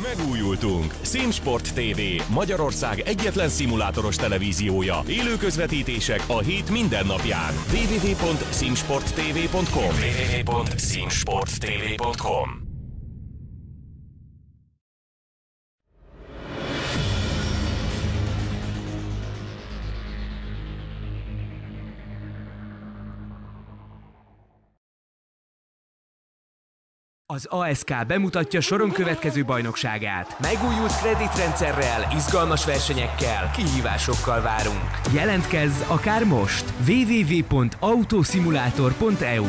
Megújultunk. SimSport TV, Magyarország egyetlen szimulátoros televíziója. Élő közvetítések a hét minden napján. www.simsporttv.com www.simsporttv.com. Az ASK bemutatja soron következő bajnokságát. Megújult kreditrendszerrel, izgalmas versenyekkel, kihívásokkal várunk. Jelentkezz akár most! www.autosimulator.eu.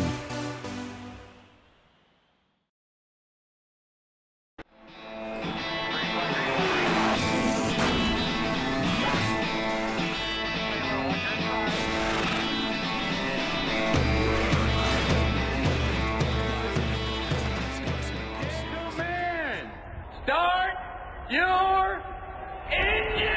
Start your engine!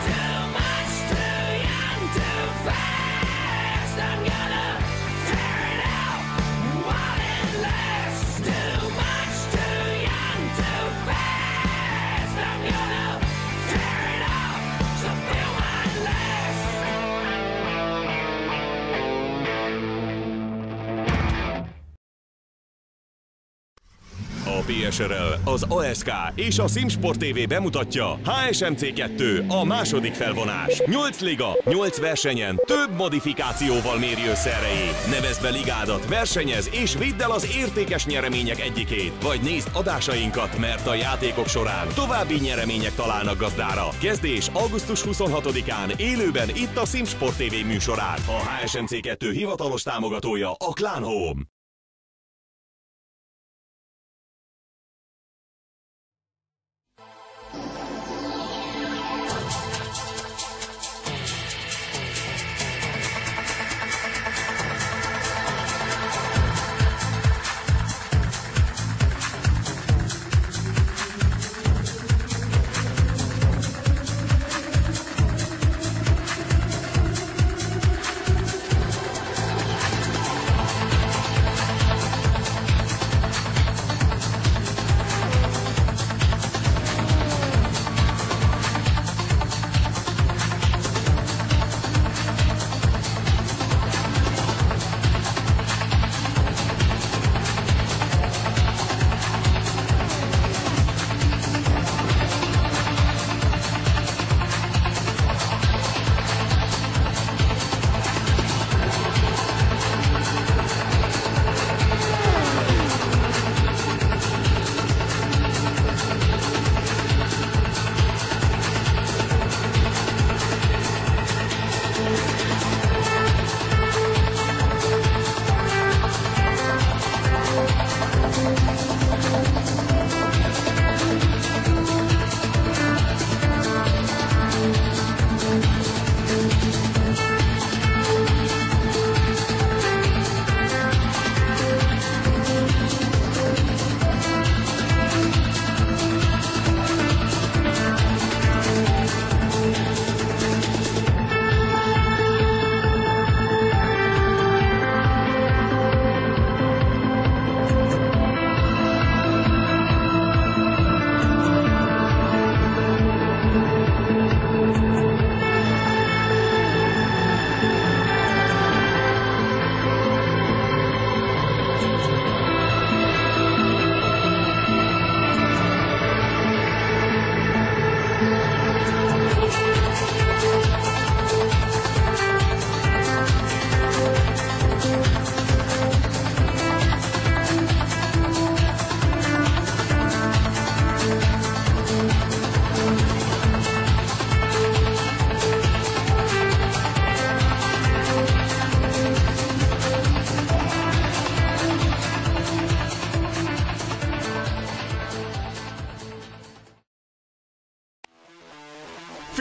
Too much, too young, too fast. I'm gonna tear it out while it lasts. Too much, too young, too fast. I'm gonna tear it out so feel my last. A PSRL, az ASK és a SimSport TV bemutatja HSMC2, a második felvonás. 8 liga, 8 versenyen, több modifikációval méri össze erejét. Nevezd be ligádat, versenyez és vidd el az értékes nyeremények egyikét. Vagy nézd adásainkat, mert a játékok során további nyeremények találnak gazdára. Kezdés augusztus 26-án élőben itt a SimSport TV műsorán. A HSMC2 hivatalos támogatója a Clan Home.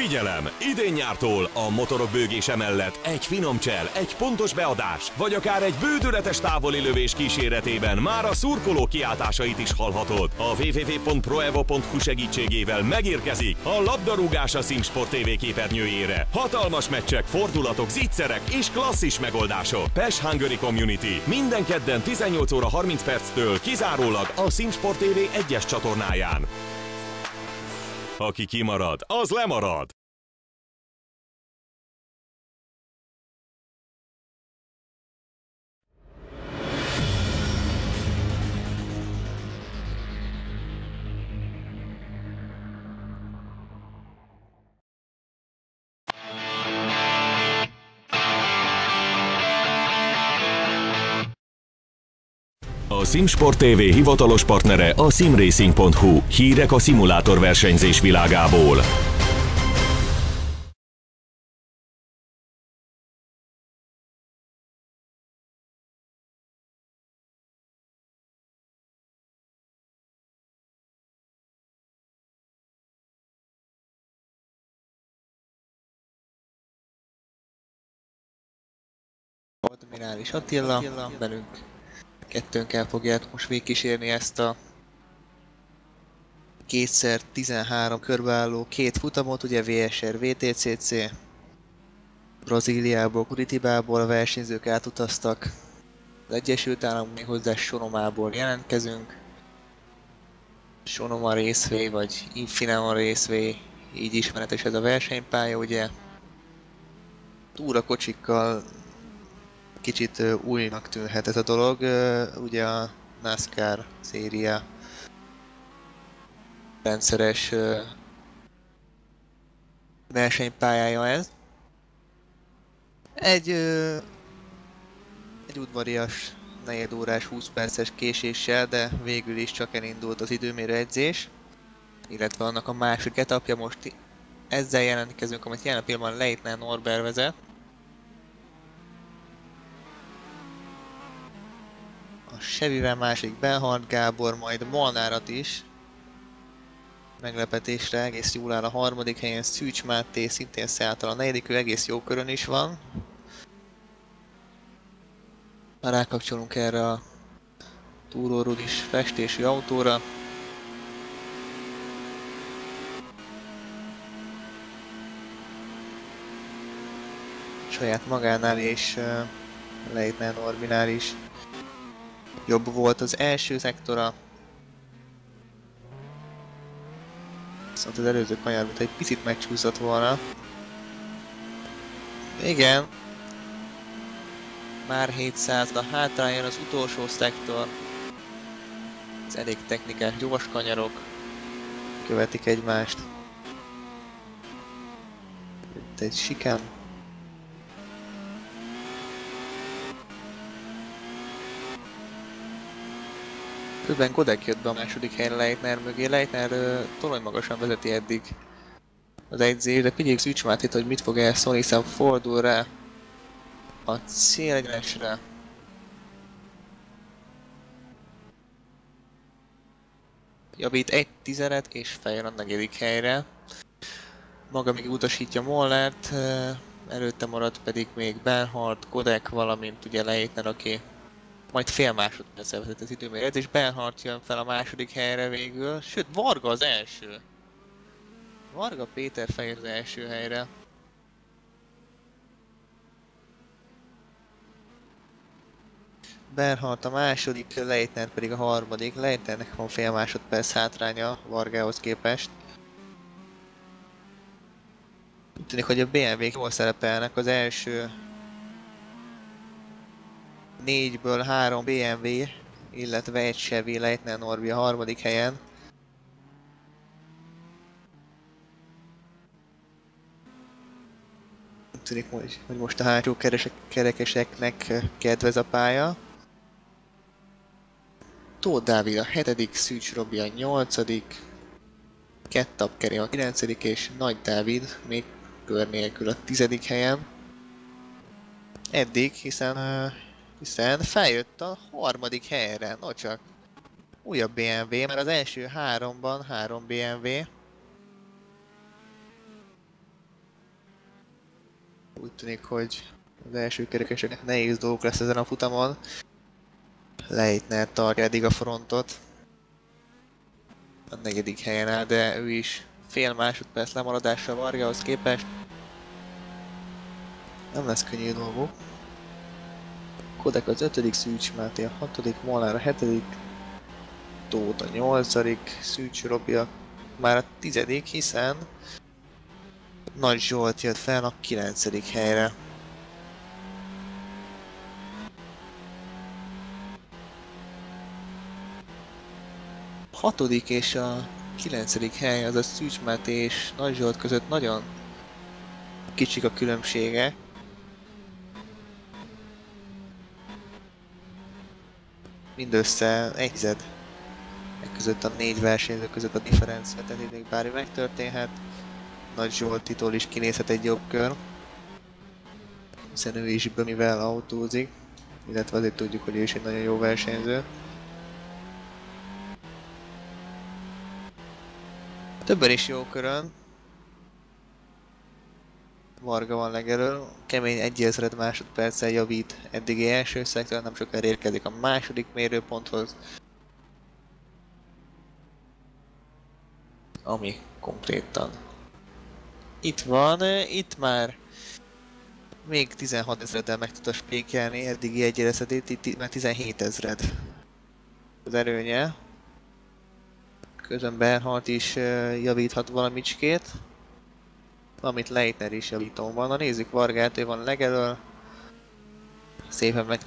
Figyelem! Idén nyártól a motorok bőgése mellett egy finom csel, egy pontos beadás, vagy akár egy bődületes távoli lövés kíséretében már a szurkoló kiáltásait is hallhatod. A www.proevo.hu segítségével megérkezik a labdarúgás a SimSport TV képernyőjére. Hatalmas meccsek, fordulatok, zicserek és klasszis megoldások. PES Hungary Community. Minden kedden 18 óra 30 perctől kizárólag a SimSport TV 1-es csatornáján. Aki kimarad, az lemarad! A SimSport TV hivatalos partnere a simracing.hu. Hírek a szimulátor versenyzés világából. Admirális Attila, velünk kettőnkkel fogják most végigkísérni ezt a 2x13 körbeálló két futamot, ugye VSR VTCC. Brazíliából, Curitibából a versenyzők átutaztak. Az Egyesült Államok, még hozzá Sonomából jelentkezünk. Sonoma Raceway vagy Infineon Raceway, így ismeretes ez a versenypálya, ugye. Túrakocsikkal kicsit újnak tűnhet ez a dolog, ugye a NASCAR széria rendszeres versenypályája ez. Egy udvarias 4 órás 20 perces késéssel, de végül is csak elindult az időmérő edzés, illetve annak a másik etapja. Most ezzel jelentkezünk, amit jelen pillanatban Leitner Norbert vezet. A Chevyvel másik Bernhard Gábor, majd Molnárat is. Meglepetésre egész jól áll a harmadik helyen, Szűcs Máté szintén szálltal a negyedik, ő egész jó körön is van. Már rákapcsolunk erre a Túró Rudis festésű autóra. Saját magánál és Leitner Norbinál is jobb volt az első szektora. Viszont az előző kanyar, mint egy picit megcsúszott volna. Igen. Már 700, a hátrán jön az utolsó szektor. Ez elég technikás, gyors kanyarok követik egymást. Itt egy sikán. Közben Godek jött be a második helyen Leitner mögé. Leitner torony magasan vezeti eddig az edzést, de figyeljük Szűcs Mátét, hogy mit fog elszólni, hiszen fordul rá a célegyenesre. Javít egy tizedet és feljön a negyedik helyre. Maga még utasítja Mollert, előtte maradt pedig még Bernhard, Godek, valamint ugye Leitner, aki majd fél másodperccel vezet az időmérőt, és Bernhard jön fel a második helyre végül, sőt Varga az első. Varga Péter fejez az első helyre. Bernhard a második, Leitner pedig a harmadik. Leitnernek van fél másodperc hátránya Vargához képest. Úgy tűnik, hogy a BMW-k jól szerepelnek, az első 4-ből 3 BMW, illetve egy Chevy, Leitner Norbi a harmadik helyen. Úgy tűnik, hogy most a hátsó kerekeseknek kedvez a pálya. Tóth Dávid a 7., Szűcs Robi a 8., Kettap Keri a 9. és Nagy Dávid még kör nélkül a 10. helyen. Eddig, hiszen feljött a harmadik helyre, no csak. Újabb BMW, mert az első 3-ban 3 BMW. Úgy tűnik, hogy az első kerekeseknek nehéz dolgok lesz ezen a futamon. Leitner tartja eddig a frontot. A 4. helyen áll, de ő is fél másodperc lemaradással Vargához képest. Nem lesz könnyű dolguk. Kodek az 5., Szűcs Máté a 6., Molnár a 7., Tóth a 8., Szűcs Robi már a 10., hiszen Nagy Zsolt jött fel a 9. helyre. A 6. és a 9. hely, azaz Szűcs Máté és Nagy Zsolt között nagyon kicsik a különbsége. Mindössze 1 között a 4 versenyző között a differencia, tehát itt még bármi megtörténhet. Nagy Zsoltitól is kinézhet egy jobb kör, hiszen ő is bömivel autózik, illetve azért tudjuk, hogy ő is egy nagyon jó versenyző. Többen is jó körön. Varga van legelől, kemény 1/1000 másodperccel javít eddigi első szektor, nem sokára érkezik a második mérőponthoz. Ami konkrétan itt van, itt már még 16 ezreddel meg tudta spékelni eddigi egyérezhetét, itt már 17 ezred az erőnye. Közben Bernhardt is javíthat valamicskét, amit Leitner is javítón van. Na nézzük Vargát, ő van legelől. Szépen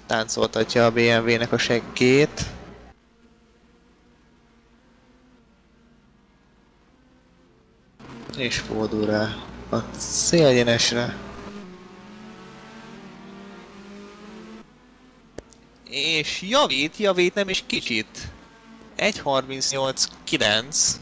táncoltatja a BMW-nek a seggét. És fordul rá a célegyenesre. És javít nem is kicsit. 1.38.9.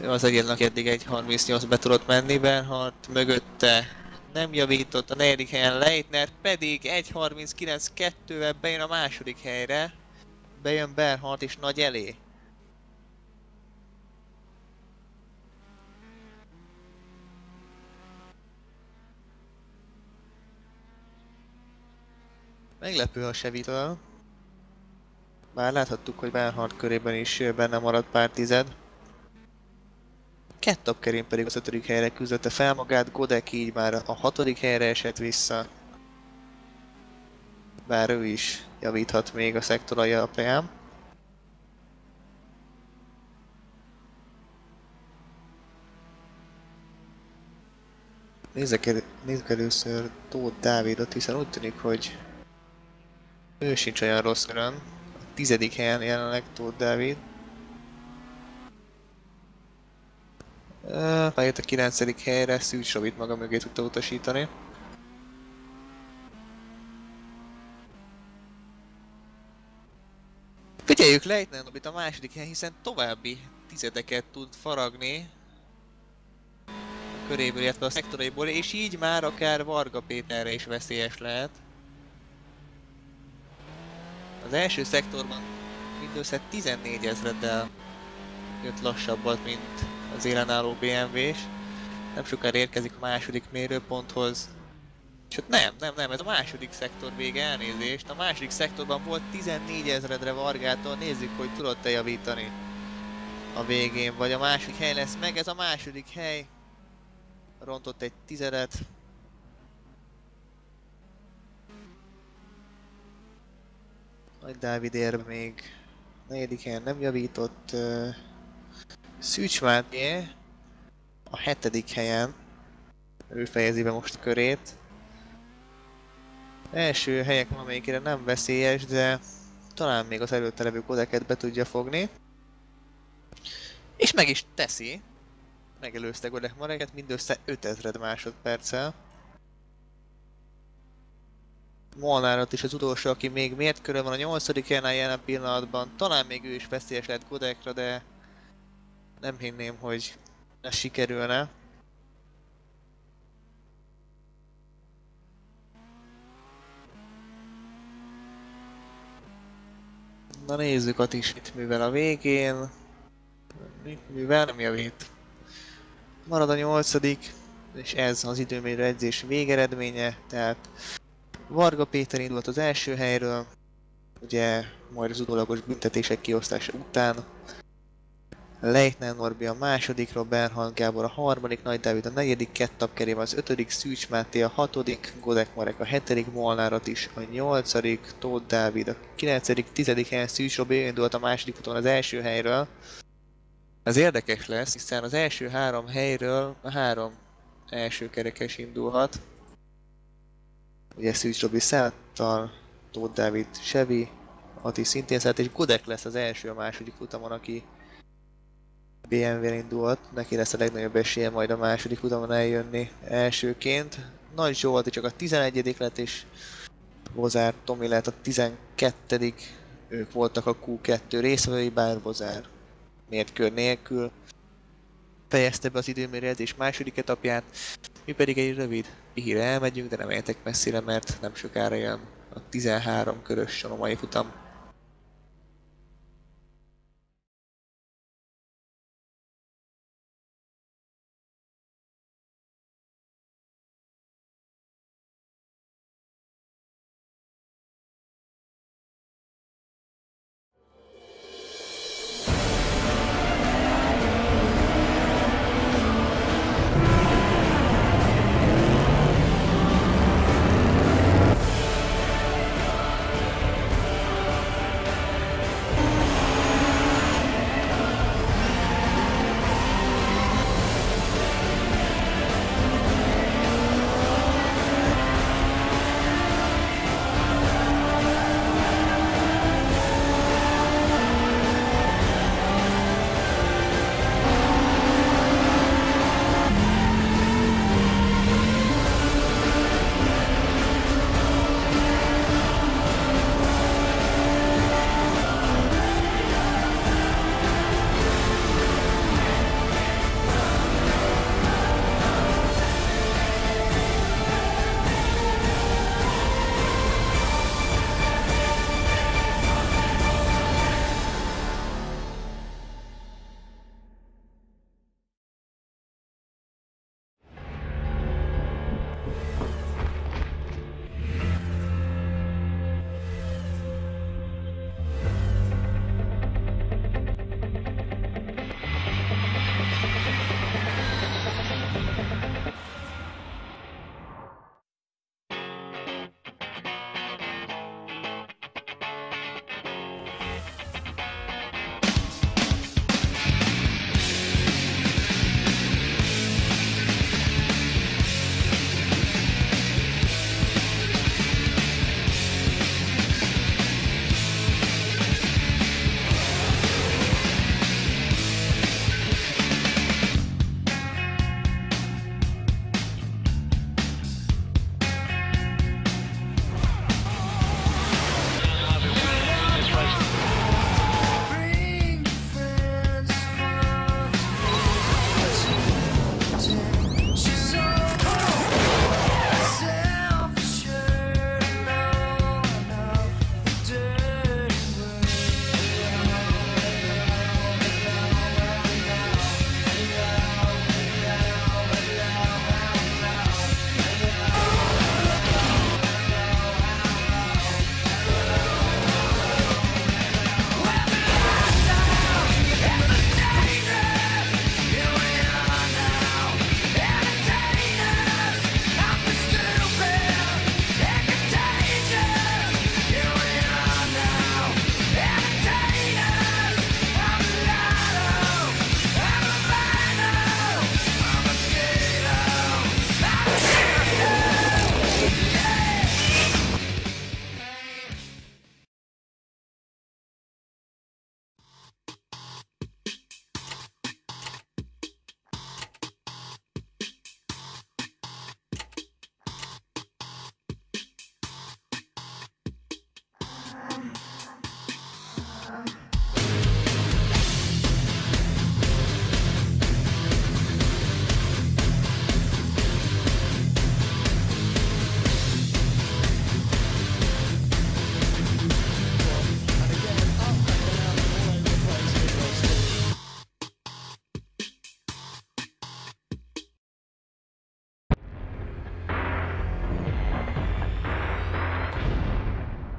Ő az egyetlen, aki eddig 1.38 be tudott menni, Bernhardt mögötte nem javított, a 4. helyen Leitner pedig 1.39.2-vel bejön a második helyre. Bejön Bernhardt is nagy elé. Meglepő a Chevy-től. Bár láthattuk, hogy Bernhardt körében is benne maradt pár tized. Kettapkerin pedig az 5. helyre küzdötte fel magát, Godek így már a 6. helyre esett vissza. Bár ő is javíthat még a szektor alján. Nézzük először Tóth Dávidot, hiszen úgy tűnik, hogy ő sincs olyan rossz körön. A 10. helyen jelenleg Tóth Dávid. Bejött a 9. helyre, Szűcs Robit maga mögé tudta utasítani. Figyeljük Leitner Robit a második helyen, hiszen további tizedeket tud faragni a köréből, illetve a szektoraiból, és így már akár Varga Péterre is veszélyes lehet. Az első szektorban mindössze 14 ezreddel jött lassabbat, mint az élen álló BMW-s. Nem sokára érkezik a második mérőponthoz. És ott nem, ez a második szektor vége, elnézést. A második szektorban volt 14 ezredre Vargától, nézzük, hogy tudott-e javítani a végén, vagy a második hely lesz meg. Ez a második hely rontott egy tizedet. Nagy Dávid ér még 4. helyen nem javított. Szűcs Máté a 7. helyen, ő fejezi be most körét. Első helyek valamelyikére nem veszélyes, de talán még az előtte levő Kodeket be tudja fogni. És meg is teszi. Megelőzte Godek Mareket mindössze 5000 másodperccel. Molnár is az utolsó, aki még mért körül van a 8. helyen jelen pillanatban. Talán még ő is veszélyes lehet Godekra, de nem hinném, hogy ez sikerülne. Na nézzük a is mit művel a végén. Mivel nem javít. Marad a 8. és ez az időmérő edzés végeredménye, tehát Varga Péter indult az első helyről, ugye majd az utólagos büntetések kiosztása után. Leitner Norbi a másodikról, Bernhard Gábor a harmadik, Nagy Dávid a negyedik, Kettap Kerém az ötödik, Szűcs Máté a hatodik, Godek Marek a hetedik, Molnár Attis a nyolcadik, Tóth Dávid a kilencedik, tizedik helyen, Szűcs Robi indult a második úton az első helyről. Ez érdekes lesz, hiszen az első három helyről a három első kerekes indulhat. Ugye Szűcs Robi Száttal, Tóth Dávid Sevi, Ati szintén szállt, és Godek lesz az első a második utamon, aki BMW-n indult, neki lesz a legnagyobb esélye majd a második utamon eljönni elsőként. Nagy Zsolti csak a 11. lett, és Bozár Tomi lett a 12. Ők voltak a Q2 részvevői, bár Bozár mértkör nélkül fejezte be az időmérőedzés második etapját. Mi pedig egy rövid pihire elmegyünk, de nem értek messzire, mert nem sokára jön a 13 körös sonomai futam.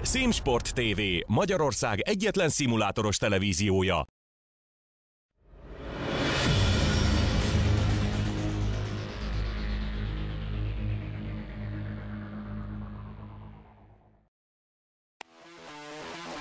SimSport TV, Magyarország egyetlen szimulátoros televíziója.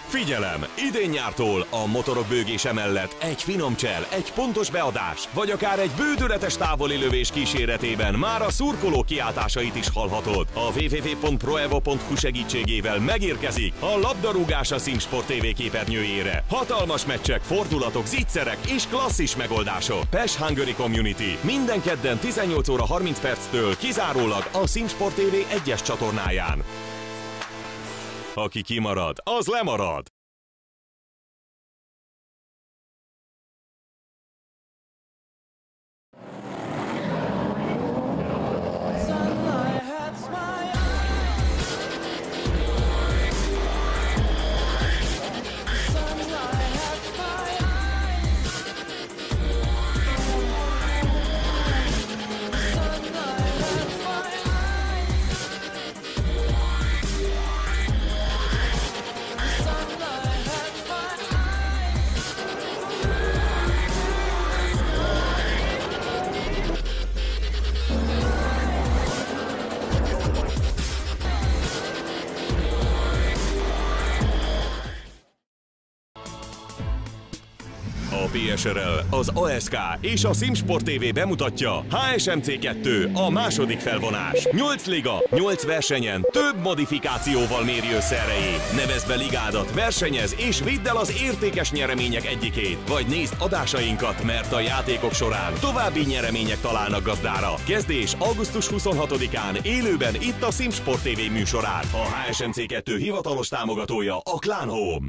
Figyelem! Idén nyártól a motorok bőgése mellett egy finom csel, egy pontos beadás, vagy akár egy bődületes távoli lövés kíséretében már a szurkoló kiáltásait is hallhatod. A www.proevo.hu segítségével megérkezik a labdarúgás a SimSport TV képernyőjére. Hatalmas meccsek, fordulatok, zicserek és klasszis megoldások. PES Hungary Community. Minden kedden 18 óra 30 perctől kizárólag a SimSport TV 1-es csatornáján. Aki kimarad, az lemarad! A PSRL, az ASK és a SimSport TV bemutatja HSMC 2, a második felvonás. 8 liga, 8 versenyen, több modifikációval méri össze erejét. Nevezd be ligádat, versenyez és vidd el az értékes nyeremények egyikét. Vagy nézd adásainkat, mert a játékok során további nyeremények találnak gazdára. Kezdés augusztus 26-án élőben itt a SimSport TV műsorán. A HSMC 2 hivatalos támogatója a Clan Home.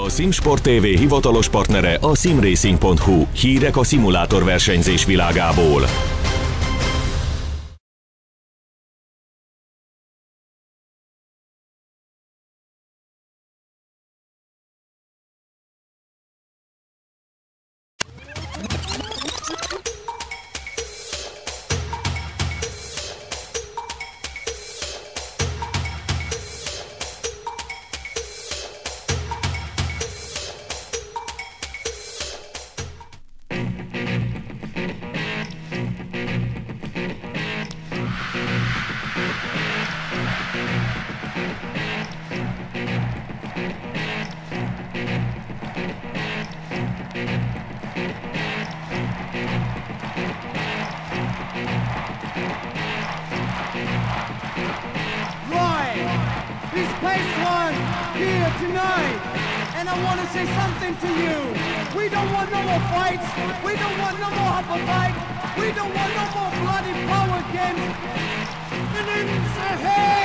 A SimSport TV hivatalos partnere a simracing.hu. Hírek a szimulátor versenyzés világából. Here tonight, and I want to say something to you. We don't want no more fights. We don't want no more upper fight. We don't want no more bloody power games. And it's ahead.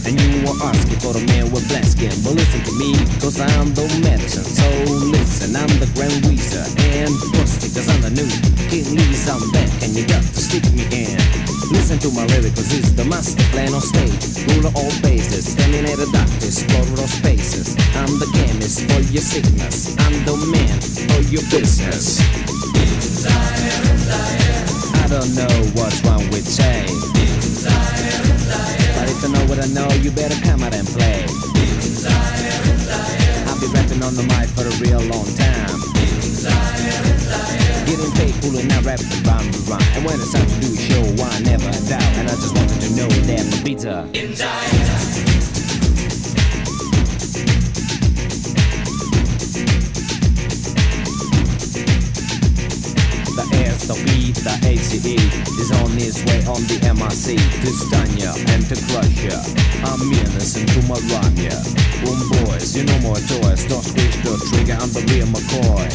And you were asking for a man with black skin. But listen to me, cause I'm the medicine. So listen, I'm the Grand Wizard. And rusty, cause I'm the new King Lee's, I'm back, and you got to stick me in. Listen to my lyrics, cause it's the master plan on stage. Ruler all bases, standing at the doctor's, explorer of spaces. I'm the chemist for your sickness. I'm the man for your business. I don't know what's wrong with say. But if you know what I know, you better come out and play. I'll be rapping on the mic for a real long time. Getting paid, pulling out, rapping, rhyme. And when it's time to do a show, I never doubt. And I just wanted to know that my pizza. The B, the ACE is on his way on the MRC to stun ya and to crush ya. I'm listen to my rhyme, yeah. Boom boys, you know more toys. Don't squeeze the trigger, I'm the real McCoy.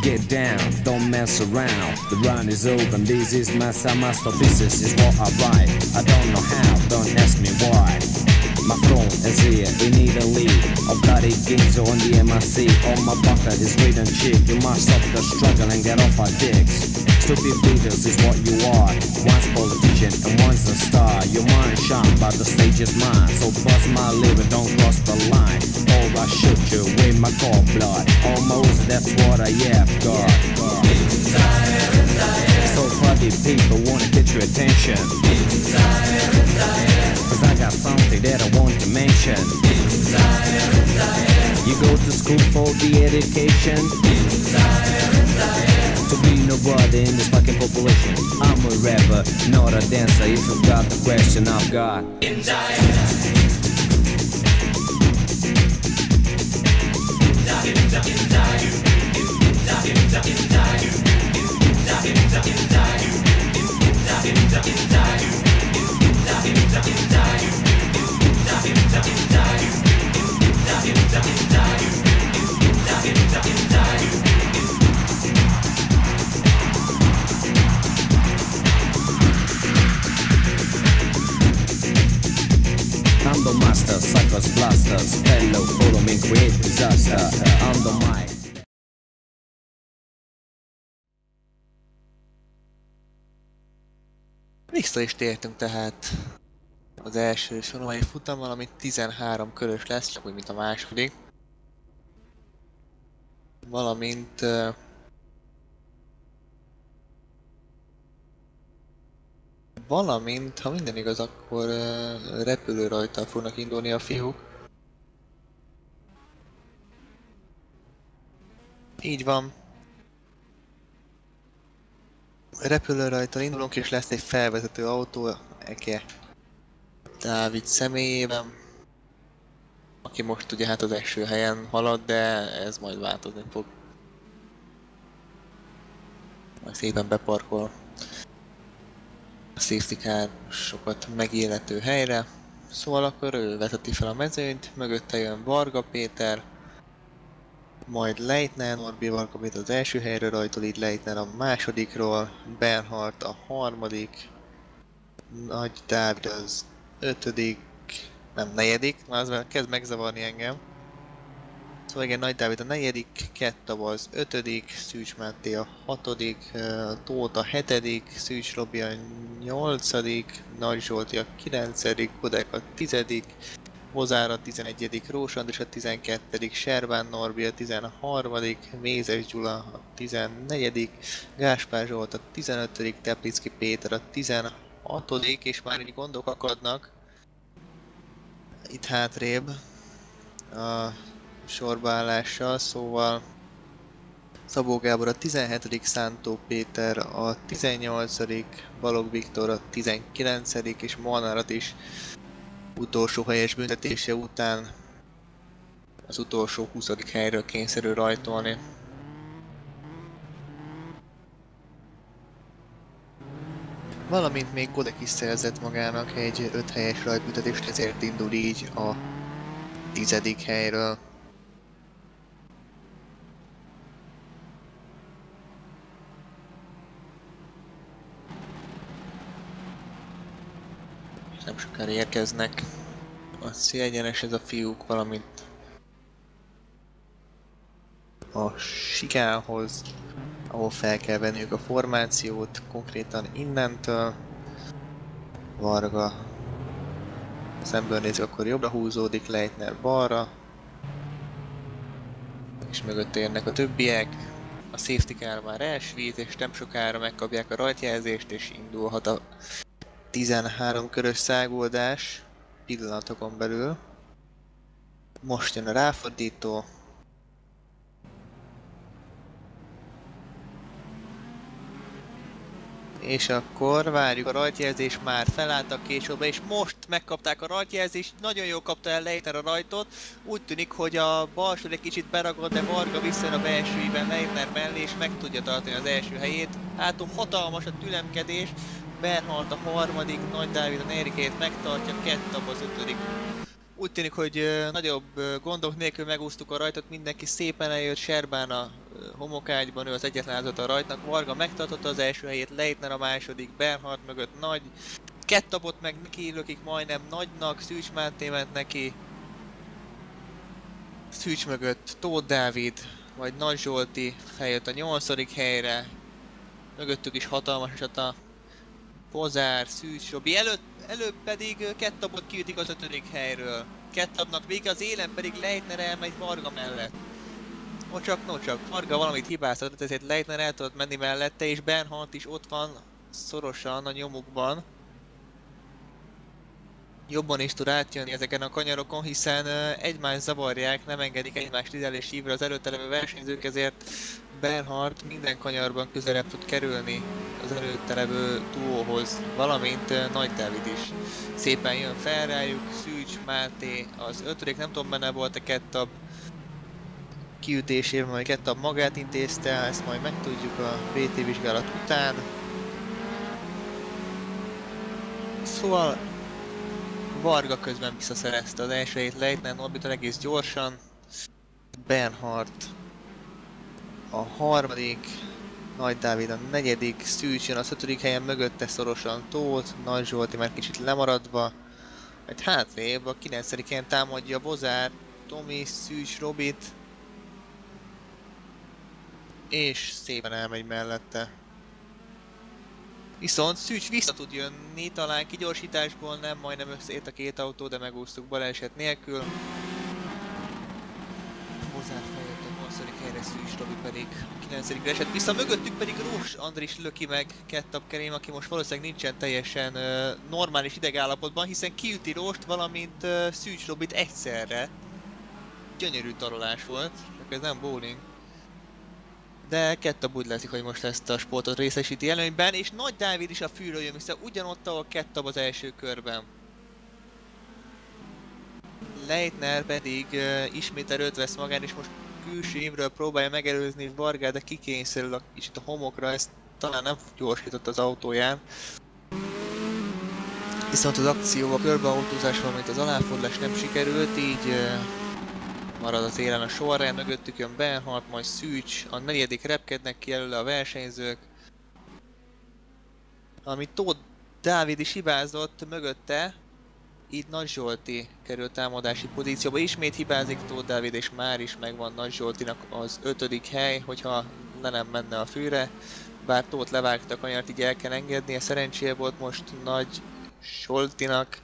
Get down, don't mess around. The run is over, this is my masterpieces is what I write. I don't know how, don't ask me why. My throne is here in Italy. I've got a Ginzo on the MRC. On my bucket is written cheap. You must stop the struggle and get off our dicks. Stupid leaders is what you are. One's politician and one's a star. Your mind shine, but the stage is mine. So bust my liver, don't cross the line. Or I shoot you with my cold blood. Almost, that's what I have got. So party people wanna get your attention. Cause I got something that I want to mention. You go to school for the education. To be nobody in this fucking population. I'm a rapper, not a dancer. If you got the question, I've got I'm the master, suckers, blasters. Fellow, follow me, create disaster. I'm the mic. Vissza is tértünk tehát az első sonomai futam, ami 13 körös lesz, csak úgy mint a második. Valamint, ha minden igaz, akkor repülőrajttal fognak indulni a fiúk. Így van. Repülőrajttal indulunk, és lesz egy felvezető autó, Eke Dávid személyében, aki most ugye hát az első helyen halad, de ez majd változni fog. Majd szépen beparkol a safety car sokat megillető helyre. Szóval akkor ő vezeti fel a mezőnyt, mögötte jön Varga Péter, majd Leitner Norbi. Varga Péter az első helyről rajtol, így Leitner a másodikról, Bernhardt a harmadik, Nagy Dávid az ötödik, nem negyedik, már az kezd megzavarni engem. Szóval igen, Nagy Dávid a negyedik, Ketta az ötödik, Szűcs Máté a hatodik, Tóth a hetedik, Szűcs Robi a nyolcadik, Nagy Zsolti a kilencedik, Kodek a tizedik, Bozár a 11. Rós András a 12. Serván Norbi a 13. Mézes Gyula a 14. Gáspár Zsolt a 15. Teplicki Péter a 16. és már így gondok akadnak itt hátrébb a sorbaállással, szóval Szabó Gábor a 17. Szántó Péter a 18. Balogh Viktor a 19. és Molnárat is utolsó helyes büntetése után az utolsó 20. helyről kényszerül rajtolni. Valamint még Kodek is szerzett magának egy 5 helyes rajtbüntetést, ezért indul így a 10. helyről. Nem sokára érkeznek A célegyenes ez a fiúk, valamint a sikánhoz, ahol fel kell venniük a formációt, konkrétan innentől. Varga szemből nézzük, akkor jobbra húzódik, Leitner balra. És mögött érnek a többiek. A safety car már elsvít, és nem sokára megkapják a rajtjelzést, és indulhat a 13 körös száguldás pillanatokon belül. Most jön a ráfordító. És akkor várjuk a rajtjelzést, már felálltak későbbre, és most megkapták a rajtjelzést, nagyon jól kapta el Leitner a rajtot. Úgy tűnik, hogy a balsó egy kicsit beragad, de Varga visszajön a belsőiben Leitner mellé, és meg tudja tartani az első helyét. Hátul hatalmas a tülemkedés, Bernhardt a harmadik, Nagy Dávid a negyedikét megtartja, Kettab az ötödik. Úgy tűnik, hogy nagyobb gondok nélkül megúsztuk a rajtot, mindenki szépen eljött, Serbán a homokágyban, ő az egyetlen áldozata a rajtnak, Varga megtartotta az első helyét, Leitner a második, Bernhardt mögött Nagy, Kettabot meg neki lökik majdnem Nagynak, Szűcs Máté ment neki, Szűcs mögött Tóth Dávid, majd Nagy Zsolti feljött a 8. helyre, mögöttük is hatalmas eset a Kozár, Szűcs Robi, előbb pedig Kettabot kiütik az 5. helyről. Kettabnak vége, az élen pedig Leitner elmegy Varga mellett. Nocsak, Varga valamit hibáztatott, ezért Leitner el tudott menni mellette, és Bernhardt is ott van szorosan a nyomukban. Jobban is tud átjönni ezeken a kanyarokon, hiszen egymást zavarják, nem engedik egymást ide és hívra az előtte levő versenyzők, ezért Bernhardt minden kanyarban közelebb tud kerülni az előtte levő duóhoz, valamint Nagy Dávid is szépen jön fel rájuk, Szűcs Máté az 5. nem tudom, benne volt a Kettab kiütésében, majd Kettab magát intézte, ezt majd megtudjuk a BT vizsgálat után. Szóval Varga közben visszaszerezte az első helyét, Leitner Norbitól egész gyorsan, Bernhardt a harmadik, Nagy Dávid a negyedik, Szűcs jön az 5. helyen, mögötte szorosan Tóth, Nagy Zsolti már kicsit lemaradva, egy hátrébb a 9. helyen támadja Bozár, Tomi, Szűcs Robit, és szépen elmegy mellette. Viszont Szűcs vissza tud jönni, talán kigyorsításból nem, majdnem összeért a két autó, de megúsztuk baleset nélkül. Bozár feljött a 8. helyre, Szűcs Robi pedig a 9. esett vissza, mögöttük pedig Rós Andris löki meg Kettab Kerém, aki most valószínűleg nincsen teljesen normális idegállapotban, hiszen kiüti Róst, valamint Szűcs Robit egyszerre. Gyönyörű tarolás volt, csak ez nem bowling. De Kettab úgy látszik, hogy most ezt a sportot részesíti előnyben, és Nagy Dávid is a fűről jön vissza, ugyanott, ahol Kettab az első körben. Leitner pedig ismét erőt vesz magán, és most külső évről próbálja megelőzni Vargát, de kikényszerül a kicsit a homokra, ezt talán nem gyorsított az autóján. Viszont az akció, a körbeautózás, valamint az aláfordulás nem sikerült, így marad az élen a sorrend, mögöttük jön Bernhardt, majd Szűcs, a 4. repkednek ki előle a versenyzők. Amit Tóth Dávid is hibázott mögötte, így Nagy Zsolti került támadási pozícióba, ismét hibázik Tóth Dávid, és már is megvan Nagy Zsoltinak az 5. hely, hogyha le nem menne a fűre. Bár Tóth levágta a kanyart, így el kell engednie, szerencséje volt most Nagy Zsoltinak,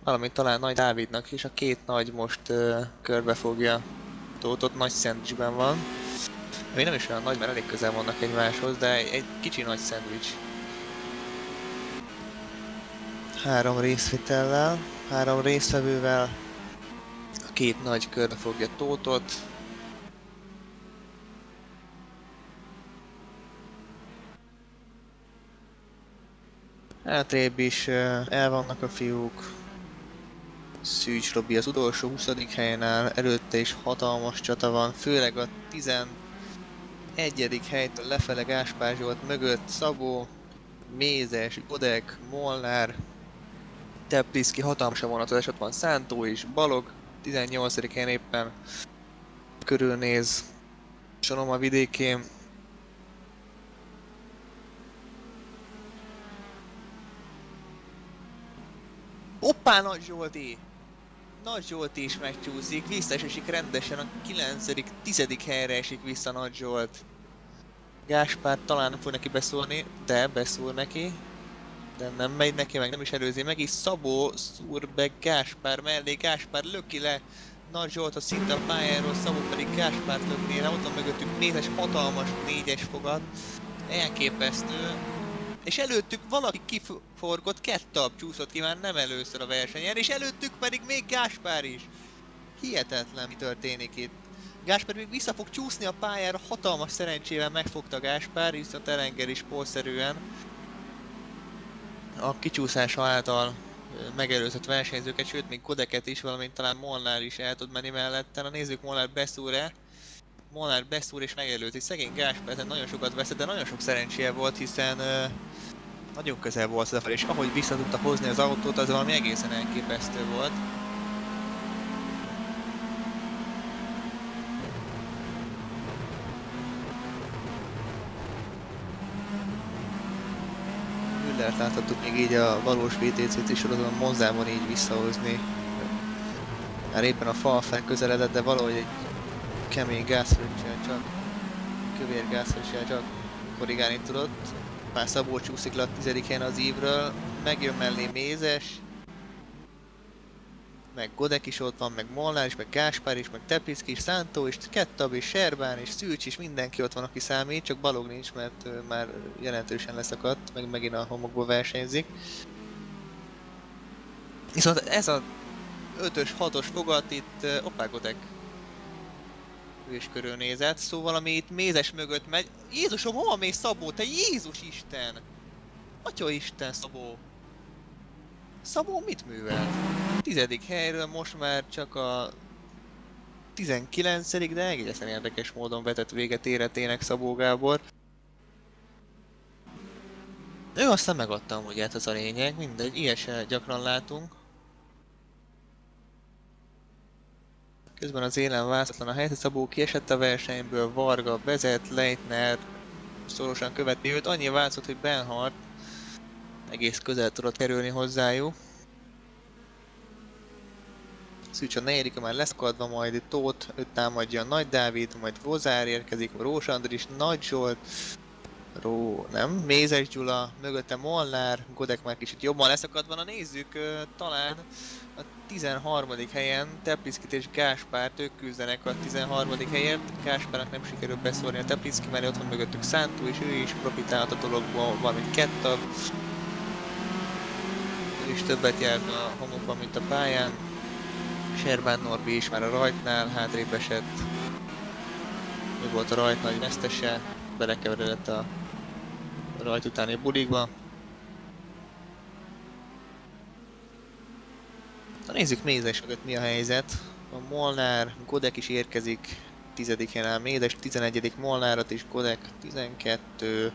valamint talán Nagy Dávidnak, és a két Nagy most körbe fogja Tóthot, nagy szendvicsben van. Még nem is olyan nagy, mert elég közel vannak egymáshoz, de egy kicsi nagy szendvics. 3 részvitellel, 3 résztvevővel a két Nagy körbe fogja Tóthot. Hátrébb is el vannak a fiúk. Szűcs Robi az utolsó 20. helyen áll, előtte is hatalmas csata van, főleg a 11. helytől lefele Gáspár Zsolt mögött Szabó, Mézes, Godek, Molnár, Tepliszki, hatalmas a vonatozás, ott van Szántó is, Balog, 18. helyen éppen körülnéz Sonoma vidékén. Hoppá, Nagy Zsolti! Nagy Zsolt is megcsúszik, visszaesik rendesen, a 9.-10. helyre esik vissza Nagy Zsolt. Gáspár talán nem fog neki beszólni, de beszól neki. De nem megy neki, meg nem is előzi meg, és Szabó szúr be Gáspár mellé, Gáspár löki le Nagy Zsoltot szinte a pályáról, Szabó pedig Gáspárt lökné le, ott van mögöttük mézes, hatalmas 4-es fogat. Elképesztő. És előttük valaki kiforgott, Kettab csúszott ki már nem először a versenyen, és előttük pedig még Gáspár is. Hihetetlen, mi történik itt. Gáspár még vissza fog csúszni a pályára, hatalmas szerencsével megfogta Gáspár, viszont elenged is porszerűen. A kicsúszása által megelőzött versenyzőket, sőt még Kodeket is, valamint talán Molnár is el tud menni melletten. A nézzük, Molnár beszúr-e. Molnár beszúr és megelőzi. Szegény Gáspár nagyon sokat veszett, de nagyon sok szerencséje volt, hiszen nagyon közel volt odafelé, és ahogy vissza tudta hozni az autót, az valami egészen elképesztő volt. Müllert láthattuk még így a valós VTC-t is sorozatban Monzában így visszahozni. Már éppen a fal fel közeledett, de valahogy egy kemény gázfröccsel csak, kövér gázfröccsel csak korrigálni tudott. Már Szabó csúszik le a 10. helyen az ívről, megjön mellé Mézes, meg Godek is ott van, meg Molnár is, meg Gáspár is, meg Tepliszki is, Szántó is, Kettab és Serbán és Szűcs is, mindenki ott van, aki számít, csak Balog nincs, mert már jelentősen leszakadt, meg megint a homokból versenyzik. Viszont ez a 5-ös, 6-os fogat itt Godek ő is körülnézett, szóval ami itt Mézes mögött megy. Jézusom, hova mész Szabó? Te Jézus Isten! Atya Isten, Szabó! Szabó mit művel? 10. helyről most már csak a 19. de egészen érdekes módon vetett véget életének Szabó Gábor. Ő aztán megadta amúgy, hát az a lényeg, mindegy, ilyesen gyakran látunk. Közben az élen választhatlan a helyzet, Szabó kiesett a versenyből, Varga vezet, Leitner szorosan követi őt, annyi változott, hogy Bernhard egész közel tudott kerülni hozzájuk. Szűcs a 4. már leszakadva, majd Tóth, őt támadja Nagy Dávid, majd Vozár érkezik, Rós Andris, Nagy Zsolt, Mézes Gyula, mögötte Molnár, Godek már kicsit jobban leszakadva, na nézzük, talán a 13. helyen Tepliszkit és Gáspárt, ők küzdenek a 13. helyért. Gáspárnak nem sikerül beszórni a Tepliszki, mert ott van mögöttük Szántó, és ő is profitálhat a dologból, valamint Kettab. Ő is többet járt a homokban, mint a pályán. Serbán Norbi is már a rajtnál hátrébb esett. Ő volt a rajt nagy vesztese, belekeveredett a rajt utáni bulikba. Na nézzük Mézes mögött mi a helyzet. A Molnár, Godek is érkezik 10. helyen, Mézes 11. Molnárat is, Godek 12.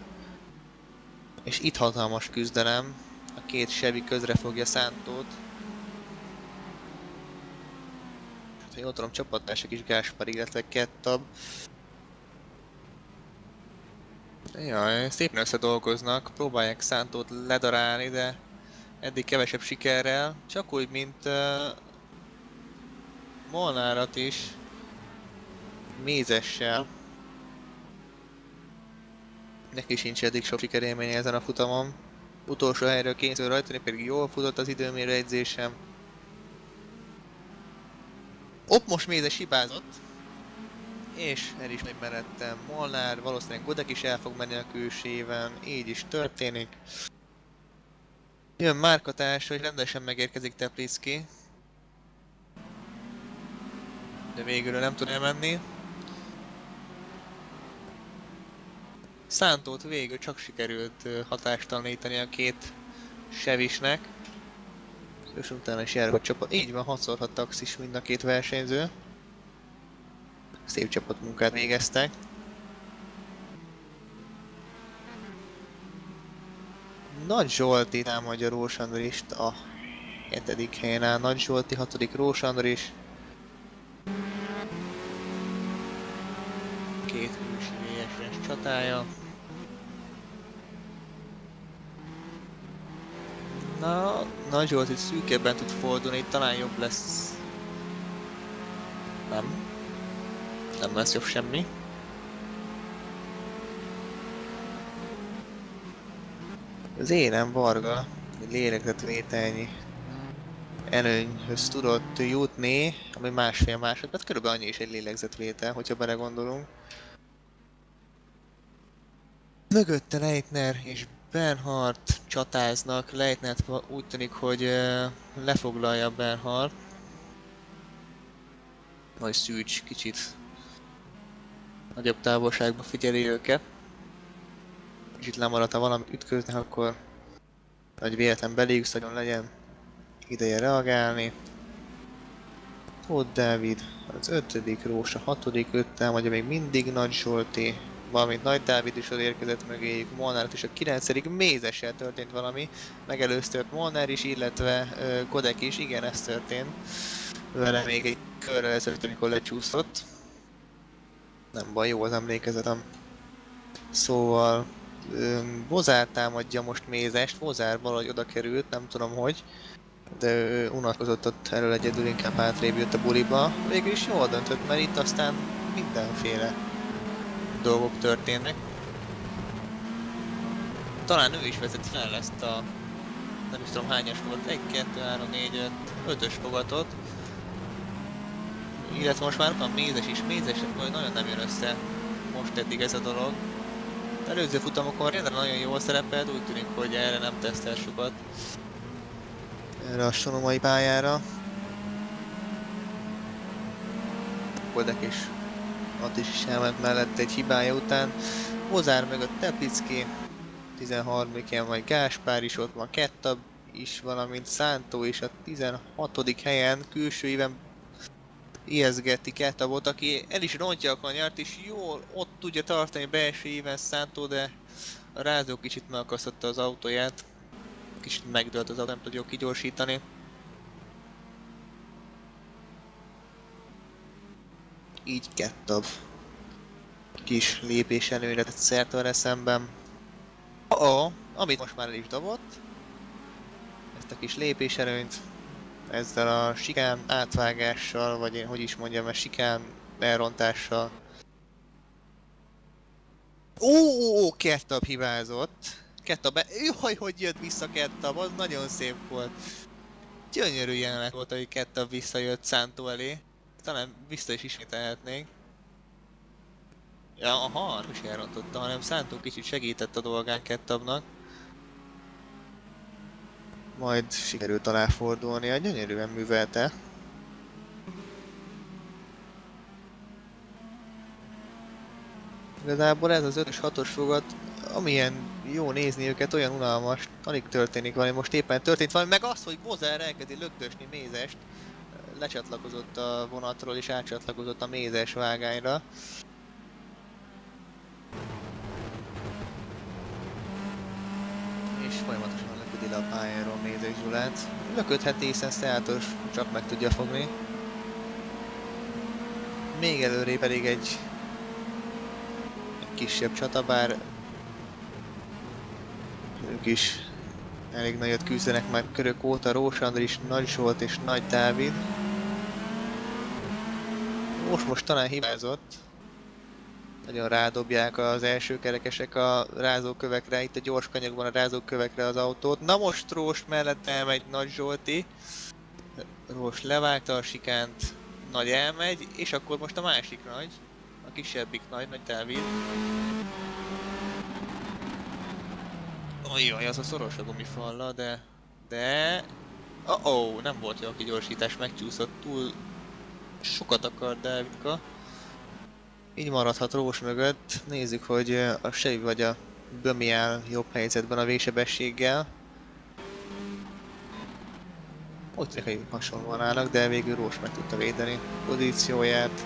És itt hatalmas küzdelem. A két Chevy közre fogja Szántót. Ha jól tudom, csapattársak is Gáspár, illetve Kettab. Jaj, szépen összedolgoznak, próbálják Szántót ledarálni, de eddig kevesebb sikerrel, csak úgy, mint Molnárat is, Mézessel. Neki sincs eddig sok sikerélménye ezen a futamon. Utolsó helyről kényszerül rajtani, pedig jól futott az időmérő edzésem. Ott most Mézes hibázott. És el is megy mellettem Molnár, valószínűleg Godek is el fog menni a külsőjében, így is történik. Jön márkatárs, hogy rendesen megérkezik Tepliszki. De végül nem tud elmenni. Szántót végül csak sikerült hatástalanítani a két Chevisnek. És utána is jár a csapat. Így van, 6x6 taxis mind a két versenyző. Szép csapatmunkát végeztek. Nagy Zsolti támadja Rós Andrist a 7. helyen áll. Nagy Zsolti, 6. Rós Andris. Két hősi VSS csatája. Na, Nagy Zsolti szűkebben tud fordulni, talán jobb lesz Nem. Nem lesz jobb semmi. Az élen Varga egy lélegzetvételnyi előnyhöz tudott jutni, ami 1,5 másodperc, körülbelül annyi is egy lélegzetvétel, hogyha belegondolunk. Mögötte Leitner és Bernhardt csatáznak, Leitner úgy tűnik, hogy lefoglalja Bernhardt. Majd Szűcs kicsit nagyobb távolságba figyeli őket. Kicsit lemaradt, ha valamit ütköznek, akkor nagy véletlen beléjük legyen ideje reagálni. Tóth Dávid az 5. Rósa 6. 5-tel, vagy még mindig Nagy Zsolti, valamint Nagy Dávid is odérkezett mögéjük, Molnár és a 9. Mézessel történt valami, megelőzte őt Molnár is, illetve Godek is, igen, ez történt. Vele még egy körrel ezelőtt, amikor lecsúszott. Nem baj, jó az emlékezetem. Szóval Bozár támadja most Mézest, Bozár valahogy oda került, nem tudom hogy. De ő unatkozott ott elől egyedül, inkább hátrébb jött a buliba. Végül is jól döntött, mert itt aztán mindenféle dolgok történnek. Talán ő is vezet fel ezt a... nem is tudom hányas volt, 1, 2, 3, 4, 5, 5-ös fogatot. Illetve most már van Mézes is, Mézes nagyon nem jön össze most eddig ez a dolog. Előző futamokon rendre nagyon jól szerepelt, úgy tűnik, hogy erre nem tesztel sokat. Erre a sonomai pályára. Kodek és Attis is elment mellett egy hibája után. Bozár mögött Teplicki, 13. helyen majd Gáspár is ott van, Kettab is, valamint Szántó is a 16. helyen, külső éven ijeszgeti Kettabot, aki el is rontja a kanyart, és jól ott tudja tartani belső éven Szántó, de a rázó kicsit megakasztotta az autóját. Kicsit megdőlt az autó, nem tud jól kigyorsítani. Így Kettab kis lépés előre tett szert vele szemben. Amit most már el is dobott. Ezt a kis lépés előnyt ezzel a sikán átvágással, vagy én hogy is mondjam, a sikán elrontással. Kettab hibázott. Kettab jaj, hogy jött vissza Kettab, az nagyon szép volt. Gyönyörű jelenet volt, hogy Kettab visszajött Szántó elé. Talán vissza is ismételhetnénk. Ja, aha, nem is elrontotta, hanem Szántó kicsit segített a dolgán Kettabnak. Majd sikerült aláfordulnia, gyönyörűen művelte. Igazából ez az 5-ös 6-os fogat, amilyen jó nézni őket, olyan unalmas, alig történik valami, most éppen történt valami, meg az, hogy Bozár elkezdi lögdösni Mézest, lecsatlakozott a vonatról és átcsatlakozott a Mézes vágányra. És folyamatosan löködi le a pályáról Mézes Gyulát. Löködheti, hiszen Szeátos csak meg tudja fogni. Még előrébb pedig egy kisebb csata, bár ők is elég nagyot küzdenek már körök óta, Rósa Andris, Nagy Zsolt és Nagy Dávid. Most talán hibázott. Nagyon rádobják az első kerekesek a rázókövekre, itt a gyors kanyagban a rázókövekre az autót. Na most Rós mellett elmegy Nagy Zsolti. Rós levágta a sikánt, Nagy elmegy, és akkor most a másik Nagy, a kisebbik Nagy Dávid. Ojjaj, az a szoros a gumifalla, de... nem volt jó a kigyorsítás, megcsúszott, túl sokat akar Dávidka. Így maradhat Rós mögött, nézzük, hogy a Sevi vagy a Bömi áll jobb helyzetben a végsebességgel. Úgy tűnik, hogy hasonlóan állnak, de végül Rós meg tudta védeni pozícióját.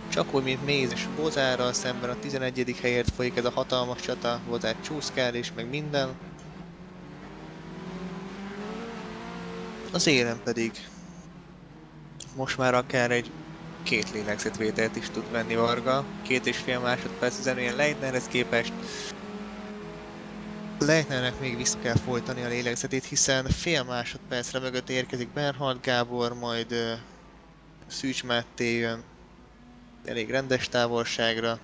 Csak úgy, mint Méz és Bozárral szemben a 11. helyért folyik ez a hatalmas csata, Bozár csúszkál és meg minden. Az élen pedig most már akár egy 2 lélegzetvételt is tud venni Varga. 2,5 másodperc üzenően Leitnerhez képest. Leitnernek még vissza kell folytani a lélegzetét, hiszen fél másodpercre mögött érkezik Bernhard Gábor, majd Szűcs Máté jön elég rendes távolságra.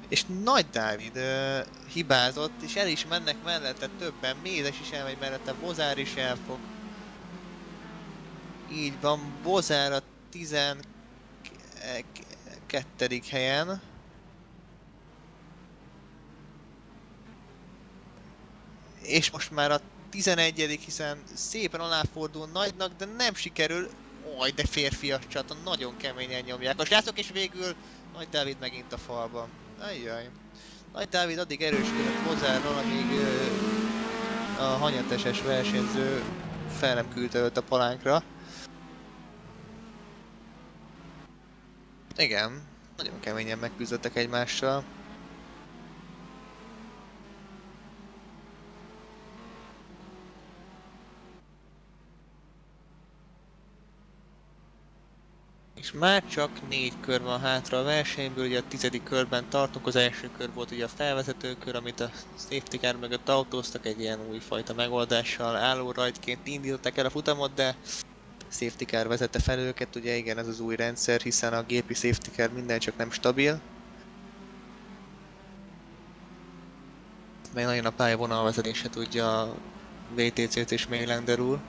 És Nagy Dávid hibázott, és el is mennek mellette többen, Mézes is elmegy mellette, Bozár is elfog. Így van, Bozár a 12. helyen. És most már a 11. hiszen szépen aláfordul Nagynak, de nem sikerül. Oj, de férfias csata, nagyon keményen nyomják a srácok, és végül Nagy Dávid megint a falba. Ajjaj. Nagy Dávid addig erősködött Bozárral, amíg a hanyateses versenyző fel nem küldte őt a palánkra. Igen, nagyon keményen megküzdöttek egymással. És már csak 4 kör van hátra a versenyből, ugye a 10. körben tartunk, az első kör volt ugye a felvezető kör, amit a safety car mögött autóztak egy ilyen újfajta megoldással, álló rajtként indították el a futamot, de safety car vezette fel őket, ugye igen, ez az új rendszer, hiszen a gépi safety car minden csak nem stabil. Meg nagyon a pályavonalvezetése tudja a VTC-t és Maylander úr.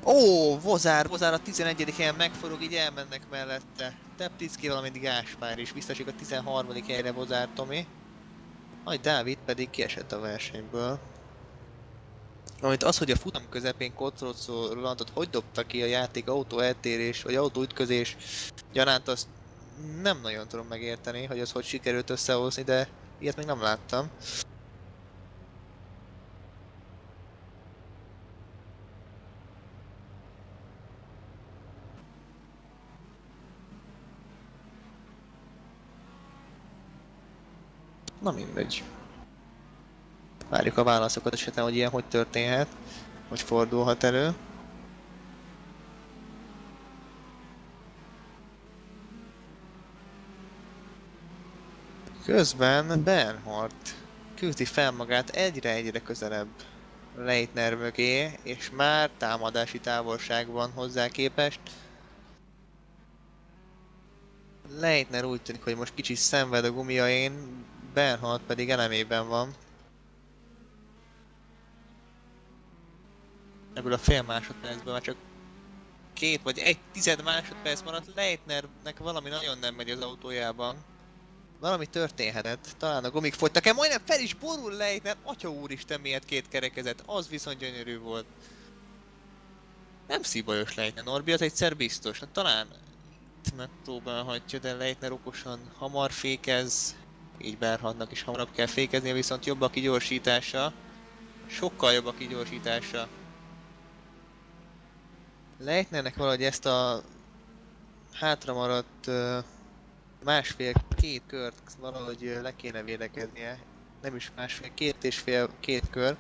Ó, Bozár a 11. helyen megforog, így elmennek mellette. Teplицki, valamint Gáspár is visszasik a 13. helyre Bozár Tomi. Majd Dávid pedig kiesett a versenyből. Amit az, hogy a futam közepén Kotrocó Rolandot hogy dobta ki a játék autó eltérés, vagy autóütközés gyanánt, azt nem nagyon tudom megérteni, hogy az hogy sikerült összehozni, de ilyet még nem láttam. Na mindegy. Várjuk a válaszokat esetleg, hogy ilyen hogy történhet, hogy fordulhat elő. Közben Bernhardt küzdi fel magát egyre közelebb Leitner mögé, és már támadási távolság van hozzá képest. Leitner úgy tűnik, hogy most kicsit szenved a gumiain, Bernhardt pedig elemében van. Ebből a fél másodpercből már csak 2 vagy 1/10 másodperc maradt. Leitnernek valami nagyon nem megy az autójában. Valami történhetett, talán a gumik fogytak el, majdnem fel is borul Leitner, atya úristen miért 2 kerekezett, az viszont gyönyörű volt. Nem szívbajos Leitner, Norbi, az egyszer biztos, hát talán itt megpróbálhatja, de Leitner okosan hamar fékez, így Bernhardtnak is hamarabb kell fékeznie, viszont jobb a kigyorsítása, sokkal jobb a kigyorsítása. Leitnernek valahogy ezt a hátra maradt másfél-két kört valahogy le kéne védekeznie. Nem is másfél, két kör.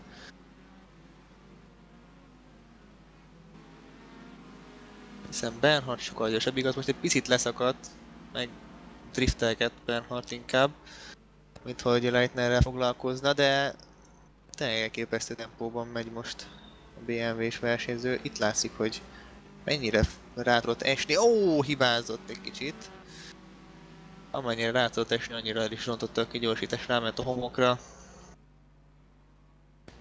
Hiszen Bernhardt sokkal gyorsabb, igaz, most egy picit leszakadt, meg driftelget Bernhardt inkább, mint hogy Leitnerrel foglalkozna, de tényleg elképesztő tempóban megy most a BMW-s versenyző. Itt látszik, hogy mennyire rá tudott esni. Ó, hibázott egy kicsit. Amennyire rá tudott esni, annyira el is rontotta a kigyorsítás, ráment a homokra.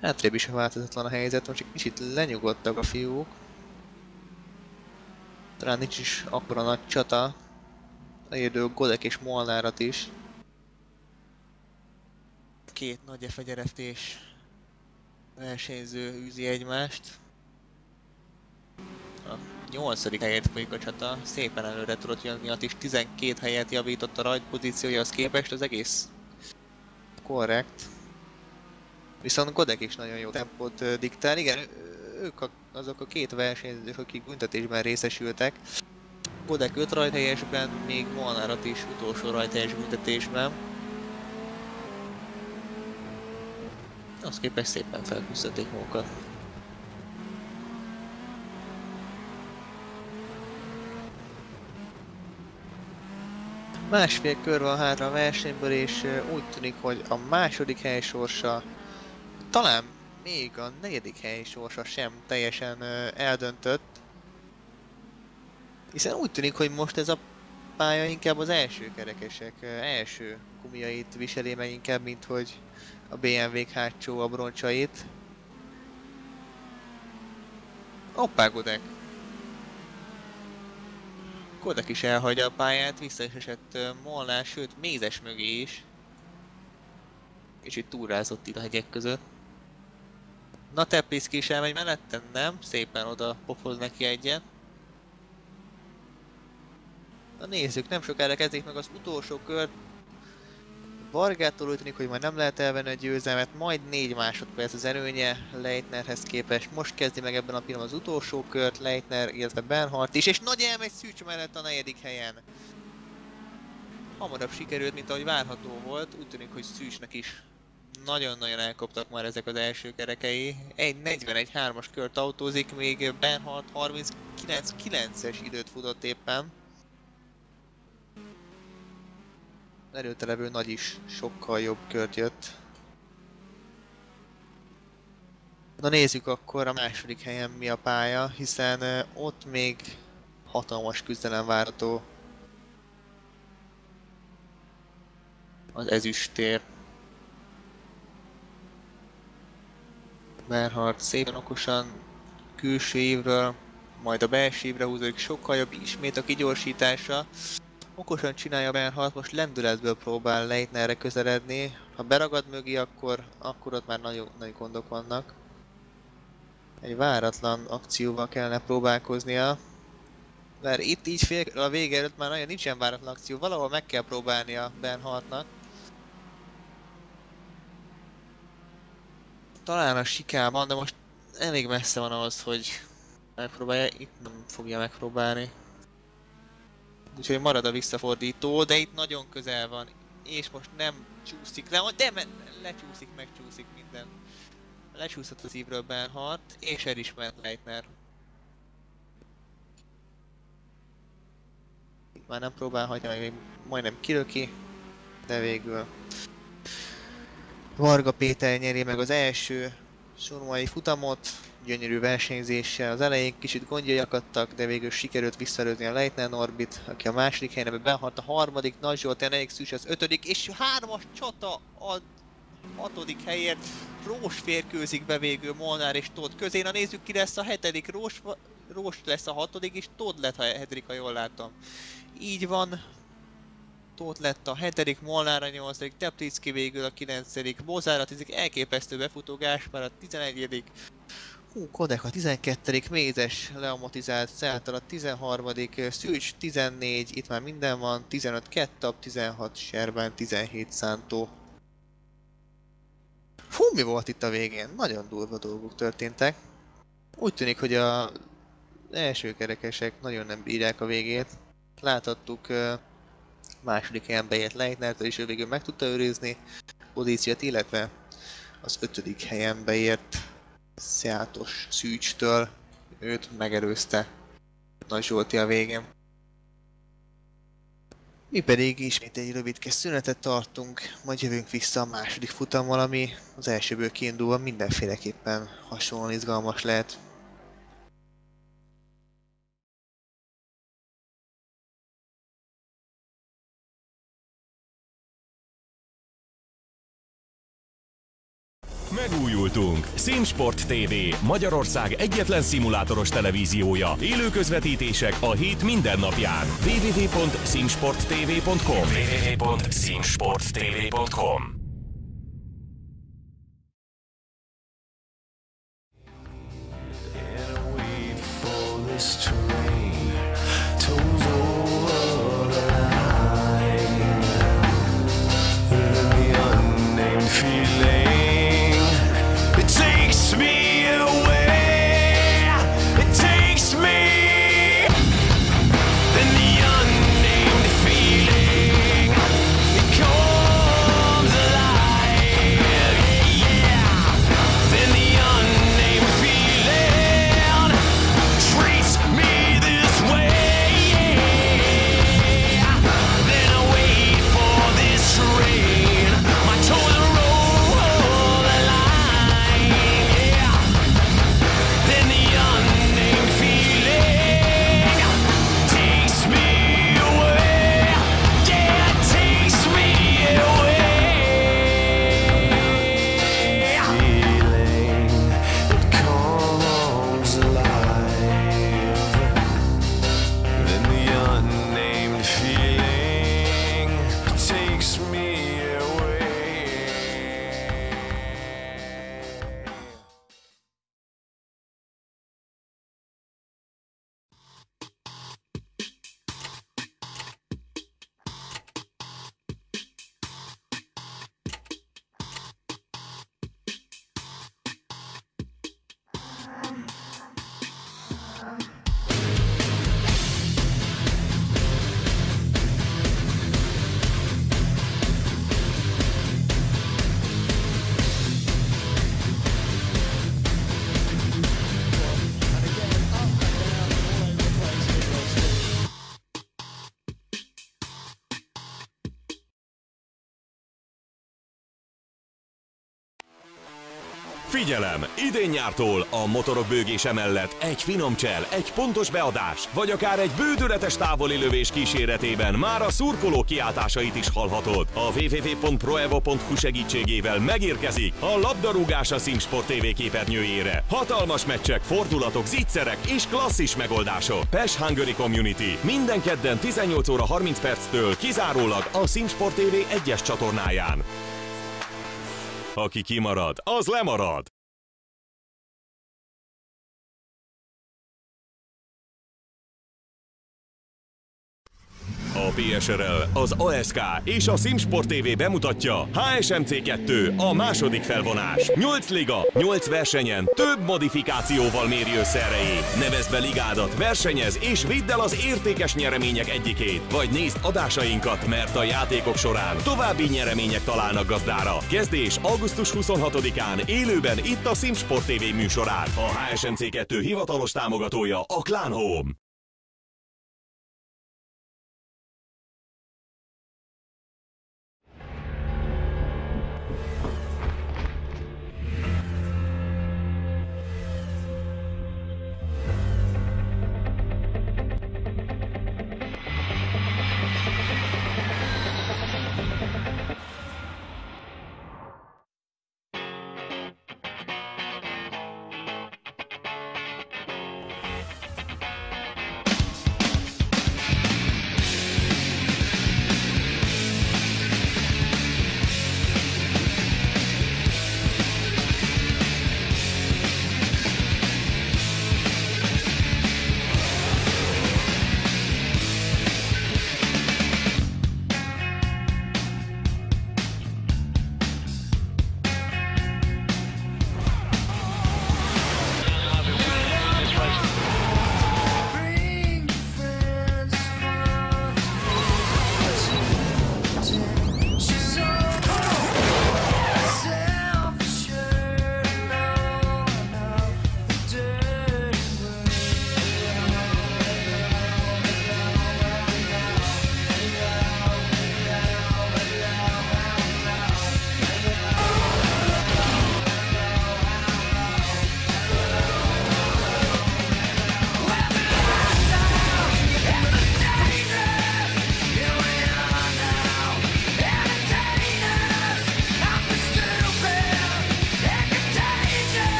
Hátrébb is változatlan a helyzet, most egy kicsit lenyugodtak a fiúk. Talán nincs is akkora nagy csata. Leérdő Godek és Molnárat is. Két nagy F1-es versenyző űzi egymást. A 8. helyért folyik a csata, szépen előre tudott jönni, is 12 helyet javított a rajtpozíciójához képest, az egész korrekt. Viszont Godek is nagyon jó tempót diktál, igen, ők azok a két versenyzők, akik büntetésben részesültek. Godek 5 rajthelyesben, még Molnárat is utolsó rajthelyes büntetésben. Azt képest szépen felküzdötték magukat. Másfél kör van hátra a versenyből, és úgy tűnik, hogy a második hely sorsa talán még a 4. hely sorsa sem teljesen eldöntött. Hiszen úgy tűnik, hogy most ez a pálya inkább az első kerekesek első gumiait viseli meg inkább, mint hogy a BMW-k hátsó abroncsait. Hoppá, Godek! Godek is elhagyja a pályát, vissza is esett Molnár, sőt Mézes mögé is. És itt túrázott itt a hegyek között. Na, Tepliszki is elmegy mellettem, nem? Szépen oda pofoz neki egyet. Na nézzük, nem sokára kezdik meg az utolsó kört. Vargától úgy tűnik, hogy majd nem lehet elvenni a győzelmet, majd 4 másodperc az előnye Leitnerhez képest. Most kezdi meg ebben a pillanatban az utolsó kört, Leitner, illetve Bernhardt is, és nagy elmegy Szűcs mellett a 4. helyen. Hamarabb sikerült, mint ahogy várható volt, úgy tűnik, hogy Szűcsnek is nagyon-nagyon elkoptak már ezek az első kerekei. 1.41.3-as kört autózik, még Bernhardt 39.9-es időt futott éppen. Előtte levő nagy is sokkal jobb kört jött. Na nézzük akkor a második helyen mi a pálya, hiszen ott még hatalmas küzdelem várható. Az ezüsttér. Bernhardt szépen okosan külső ívről, majd a belső ívre húzódik, sokkal jobb ismét a kigyorsítása. Okosan csinálja Bernhardt, most lendületből próbál Leitnerre közeledni. Ha beragad mögé, akkor ott már nagyon nagy gondok vannak. Egy váratlan akcióval kellene próbálkoznia. Mert itt így fél a vége előtt már nagyon nincsen váratlan akció, valahol meg kell próbálnia Bernhardtnak. Talán a sikában, de most elég messze van ahhoz, hogy megpróbálja, itt nem fogja megpróbálni. Úgyhogy marad a visszafordító, de itt nagyon közel van, és most nem csúszik le, de lecsúszik, megcsúszik minden. Lecsúszott az ívről Bernhardt, és el is ment Leitner. Itt már nem próbálhatja, még majdnem kilöki, de végül Varga Péter nyeri meg az első sormai futamot, gyönyörű versenyzéssel. Az elején kicsit gondjai akadtak, de végül sikerült visszalőzni a Leitner Norbit, aki a második helyen, Bernhardt a harmadik, Nagy Zsolt, Eneik Szűcs az 5. és 3-as csata a 6. helyért. Rós férkőzik be végül Molnár és Tóth közé. Na nézzük, ki lesz a 7. Rós lesz a 6. és Tóth lett a 7., ha jól látom. Így van. Tóth lett a 7., Molnár a 8., Tepliszki végül a 9., Bozár a 10., elképesztő befutó, Gáspár a 11., Kodek a 12., Mézes leamotizált, Szálltal a 13., Szűcs 14, itt már minden van, 15 Kettab, 16 Serbán, 17 Szántó. Fú, mi volt itt a végén? Nagyon durva dolgok történtek. Úgy tűnik, hogy az első kerekesek nagyon nem bírják a végét. Láthattuk második helyen beért Leitnertől, és ő végül meg tudta őrizni pozíciót, illetve az 5. helyen beért Szeátos Szűcstől, őt megelőzte Nagy Zsolti a végén. Mi pedig ismét egy rövidke szünetet tartunk, majd jövünk vissza a második futammal, ami az elsőből kiindulva mindenféleképpen hasonlóan izgalmas lehet. Megújultunk! SimSport TV, Magyarország egyetlen szimulátoros televíziója. Élő közvetítések a hét minden napján. www.simsporttv.com www.simsporttv.com Me Figyelem! Idén nyártól a motorok bőgése mellett egy finom csel, egy pontos beadás, vagy akár egy bődületes távoli lövés kíséretében már a szurkoló kiáltásait is hallhatod. A www.proevo.hu segítségével megérkezik a labdarúgás a SimSport TV képernyőjére. Hatalmas meccsek, fordulatok, zicserek és klasszis megoldások. PES Hungary Community. Minden kedden 18 óra 30 perctől kizárólag a SimSport TV 1-es csatornáján. Aki kimarad, az lemarad! A PSRL, az ASK és a SimSport TV bemutatja HSMC2, a második felvonás. 8 liga, 8 versenyen, több modifikációval méri össze erejét. Nevezd be ligádat, versenyez és vidd el az értékes nyeremények egyikét. Vagy nézd adásainkat, mert a játékok során további nyeremények találnak gazdára. Kezdés augusztus 26-án élőben itt a SimSport TV műsorán. A HSMC2 hivatalos támogatója a Clan Home.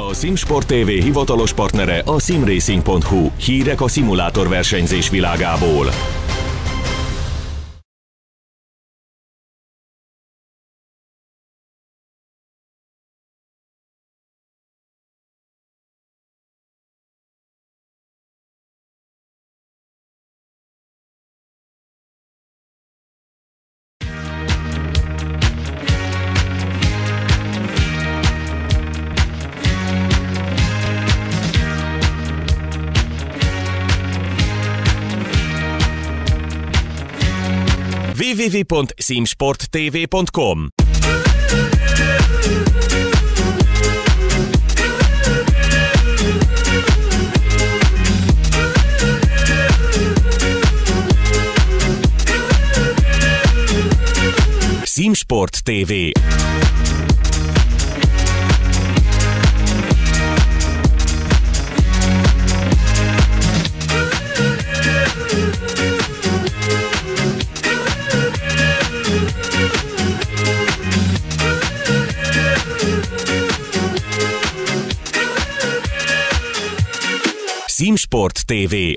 A SimSport TV hivatalos partnere a simracing.hu. Hírek a szimulátorversenyzés világából. www.simsporttv.com. SimSport TV. SimSport TV.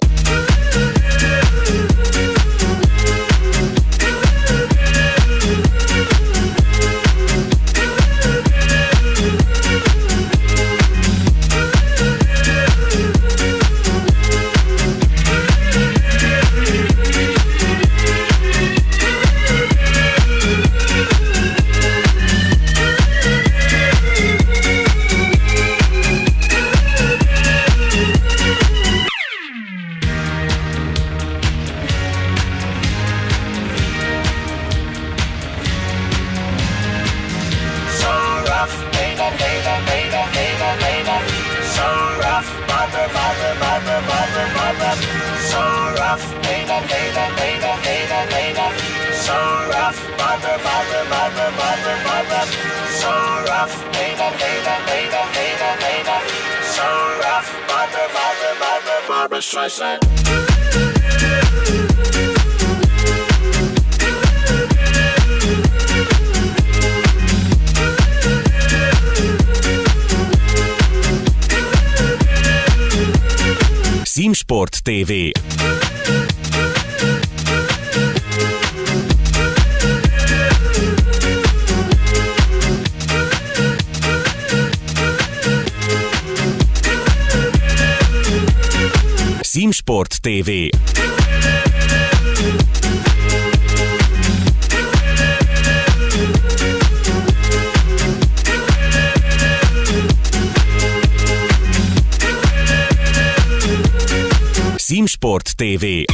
So rough, Lena, Lena, Lena, Lena, Lena. So rough, Barbara, Barbara, Barbara, Barbara, Barbara. So rough, Lena, Lena, Lena, Lena, Lena. So rough, Barbara, Barbara, Barbara, Barbara Streisand. SimSport TV. SimSport TV. SimSport TV.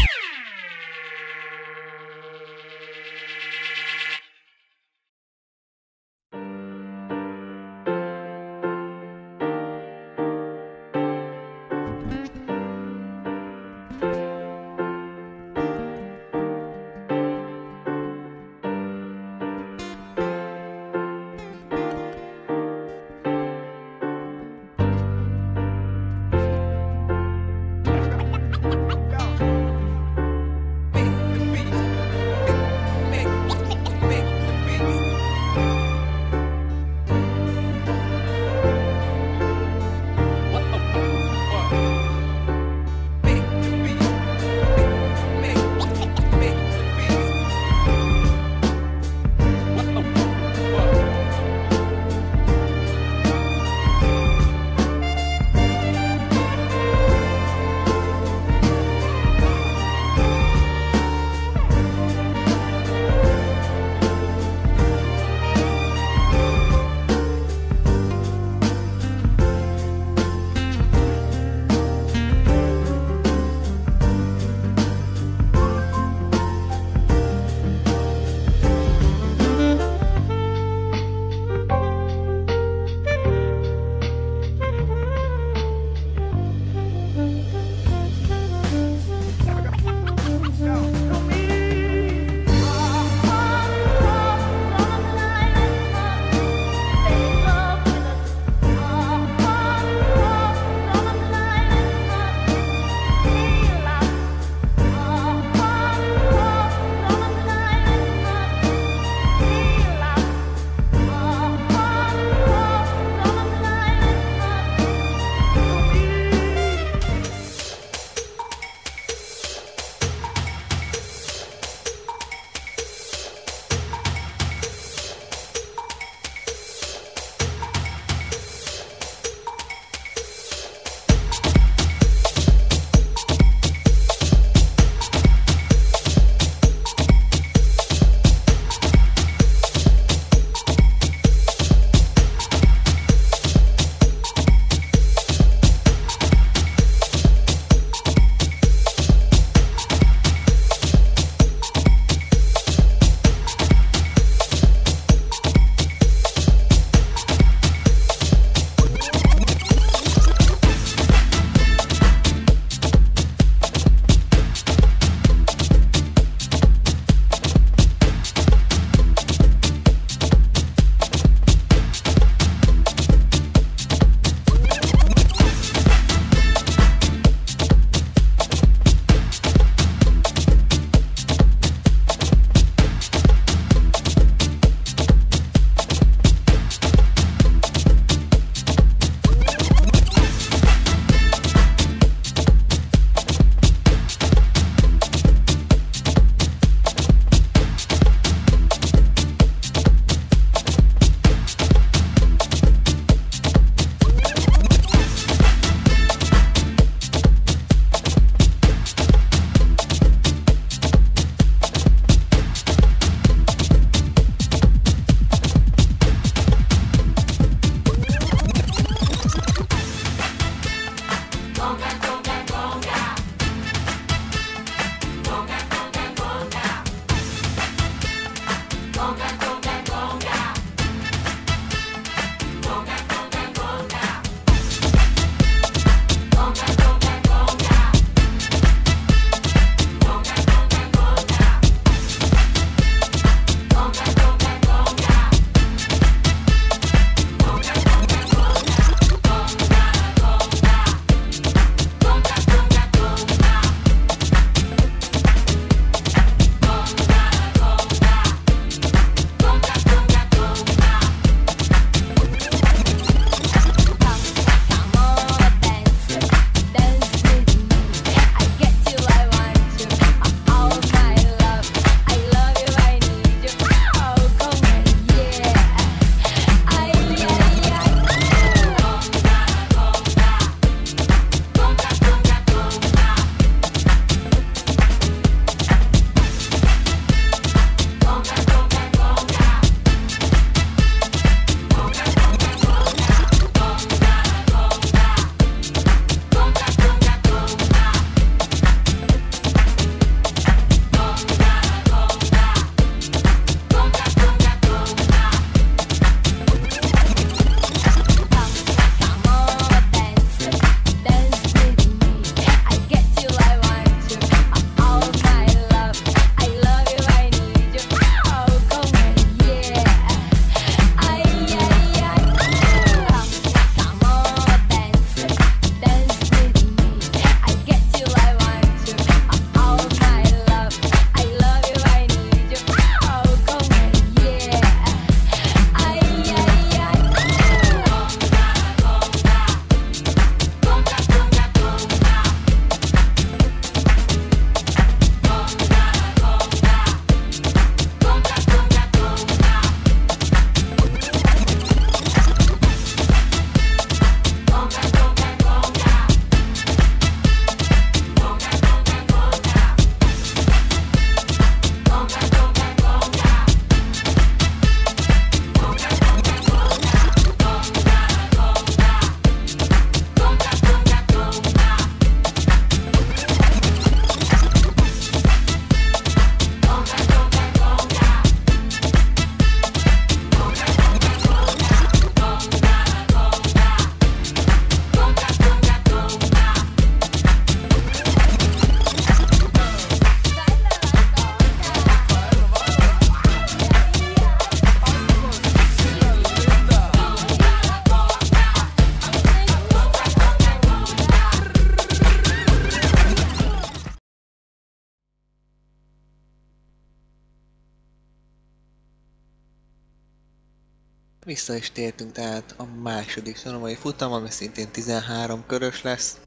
Vissza is tértünk tehát a második sonomai futam, ami szintén 13 körös lesz.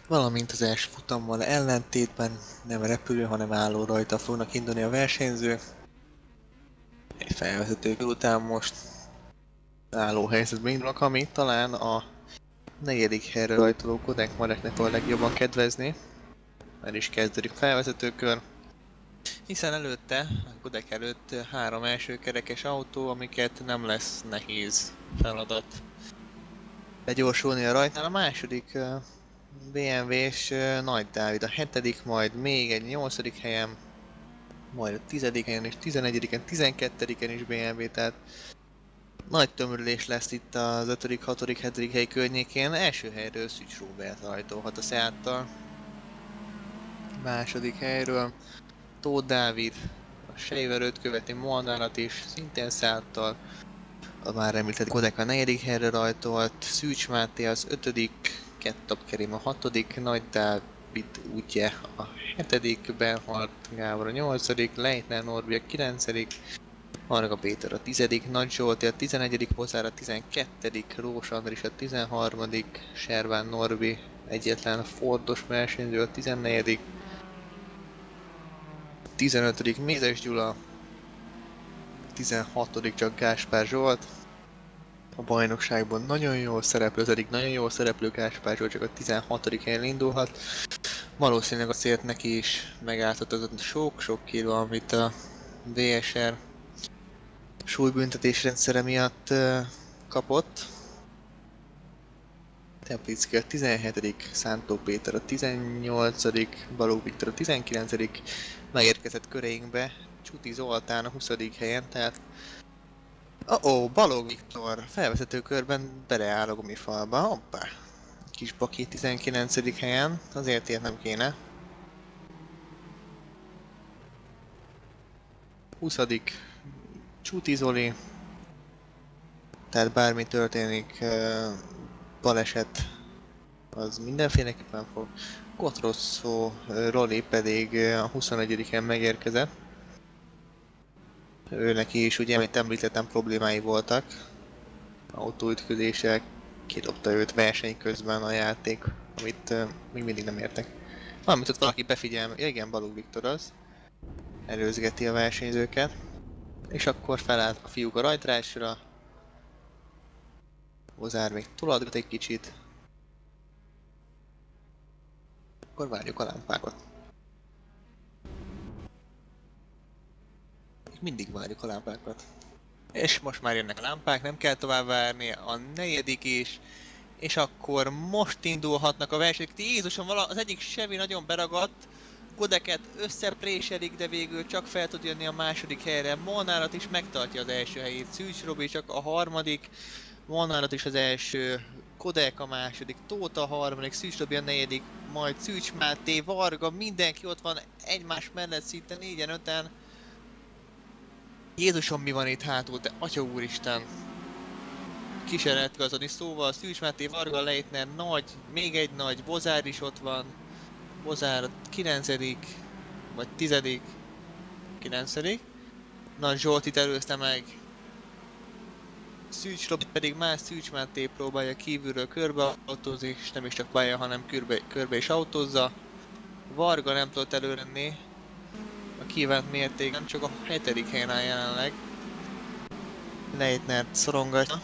Valamint az első futammal ellentétben nem repülő, hanem álló rajta fognak indulni a versenyzők. Egy felvezető után most álló helyzetben indulnak, ami talán a negyedik helyre rajtoló Kodek Mareknek fog legjobban kedvezni. Már is kezdődik felvezetőkör. Hiszen előtte, a Kodek előtt 3 elsőkerekes autó, amiket nem lesz nehéz feladat begyorsulni a rajtnál. A második BMW-s Nagy Dávid a 7., majd még egy 8. helyen, majd a 10. helyen és 11-en, 12-en is BMW, tehát nagy tömörülés lesz itt az 5., 6., 7. hely környékén. Első helyről Szűcs Róbert rajtolhat a Seattal. Második helyről Tóth Dávid, a Shaver 5 követi Molnárat is, szintén Seattal. A már említett Kodek a 4. helyre rajtolt, Szűcs Máté az 5., Kettap Kerim a 6., Nagy Dávid útja a 7., Bernhardt Gábor a 8., Leitner Norbi a 9., Varga Péter a 10., Nagy Zsolti a 11., Bozár a 12., Rós Andris a 13., Serván Norbi egyetlen Fordos versenyző a 14., 15. Mézes Gyula, 16. csak Gáspár Zsolt. A bajnokságban nagyon jól szereplő, az eddig nagyon jól szereplő Gáspár Zsolt csak a 16. helyen indulhat. Valószínűleg azért neki is megálltott az a sok-sok kiló, amit a VSR súlybüntetés rendszere miatt kapott. Templicki a 17., Szántó Péter a 18., Balogh Viktor a 19., megérkezett köreinkbe Csuti Zoltán a 20. helyen, tehát Balogh Viktor felvezető körben beleáll a gumifalba, hoppá! Kis Baki 19. helyen, azért ilyet nem kéne. 20. Csuti Zoli, tehát bármi történik, baleset az mindenféleképpen fog. Kotrosszó Roli pedig a 21-en megérkezett. Őneki is ugye, amit említettem, problémái voltak. Autóütközések, kidobta őt verseny közben a játék, amit még mindig nem értek. Valamint ott valaki befigyel, ja igen, Balogh Viktor az. Előzgeti a versenyzőket. És akkor felállt a fiúk a rajtrásra. Bozár még toladgat egy kicsit. Akkor várjuk a lámpákat. Mindig várjuk a lámpákat. És most már jönnek a lámpák, nem kell tovább várni, a 4. is. És akkor most indulhatnak a versenyek. Jézusom, az egyik Chevy nagyon beragadt. Kodeket összepréselik, de végül csak fel tud jönni a 2. helyre. Molnárat is megtartja az első helyét. Szűcs Robi csak a 3., Molnárat is az első, Kodek a 2., Tóth a 3., Szűcs Robi a 4., majd Szűcs Máté, Varga, mindenki ott van egymás mellett szinte 4-en, 5-en. Jézusom, mi van itt hátul, te atya úristen! Kísérlet gazodni, szóval Szűcs Máté, Varga, Leitner, Nagy, még egy Nagy, Bozár is ott van. Bozár 9. vagy 10. 9. Nagy Zsoltit előzte meg. Szűcs Robi pedig más Szűcs Máté próbálja kívülről körbeautózni, és nem is csak pálya, hanem körbe is autózza. Varga nem tudott előrenni a kívánt mértékben, csak a 7. helyen áll jelenleg. Leitnert szorongatja.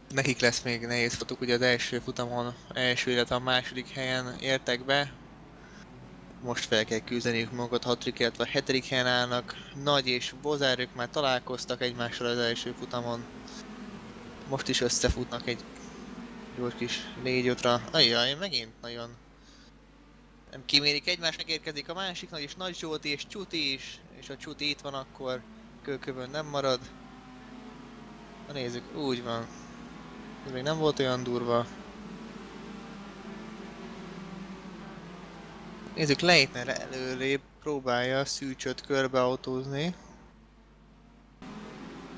Nekik lesz még nehéz fotók, ugye az első futamon első, illetve a 2. helyen értek be. Most fel kell küzdeniük magukat, 6., illetve a 7. helyen állnak. Nagy és Bozár, ők már találkoztak egymással az első futamon. Most is összefutnak egy gyors kis 4-5-ra. Ajjaj, megint nagyon nem kimérik egymást, megérkezik a másik Nagy és Nagy Zsolti és Csuti is. És ha Csuti itt van, akkor kőkövön nem marad. Na nézzük, úgy van. Ez még nem volt olyan durva. Nézzük, Leitner előrébb próbálja Szűcsöt körbeautózni.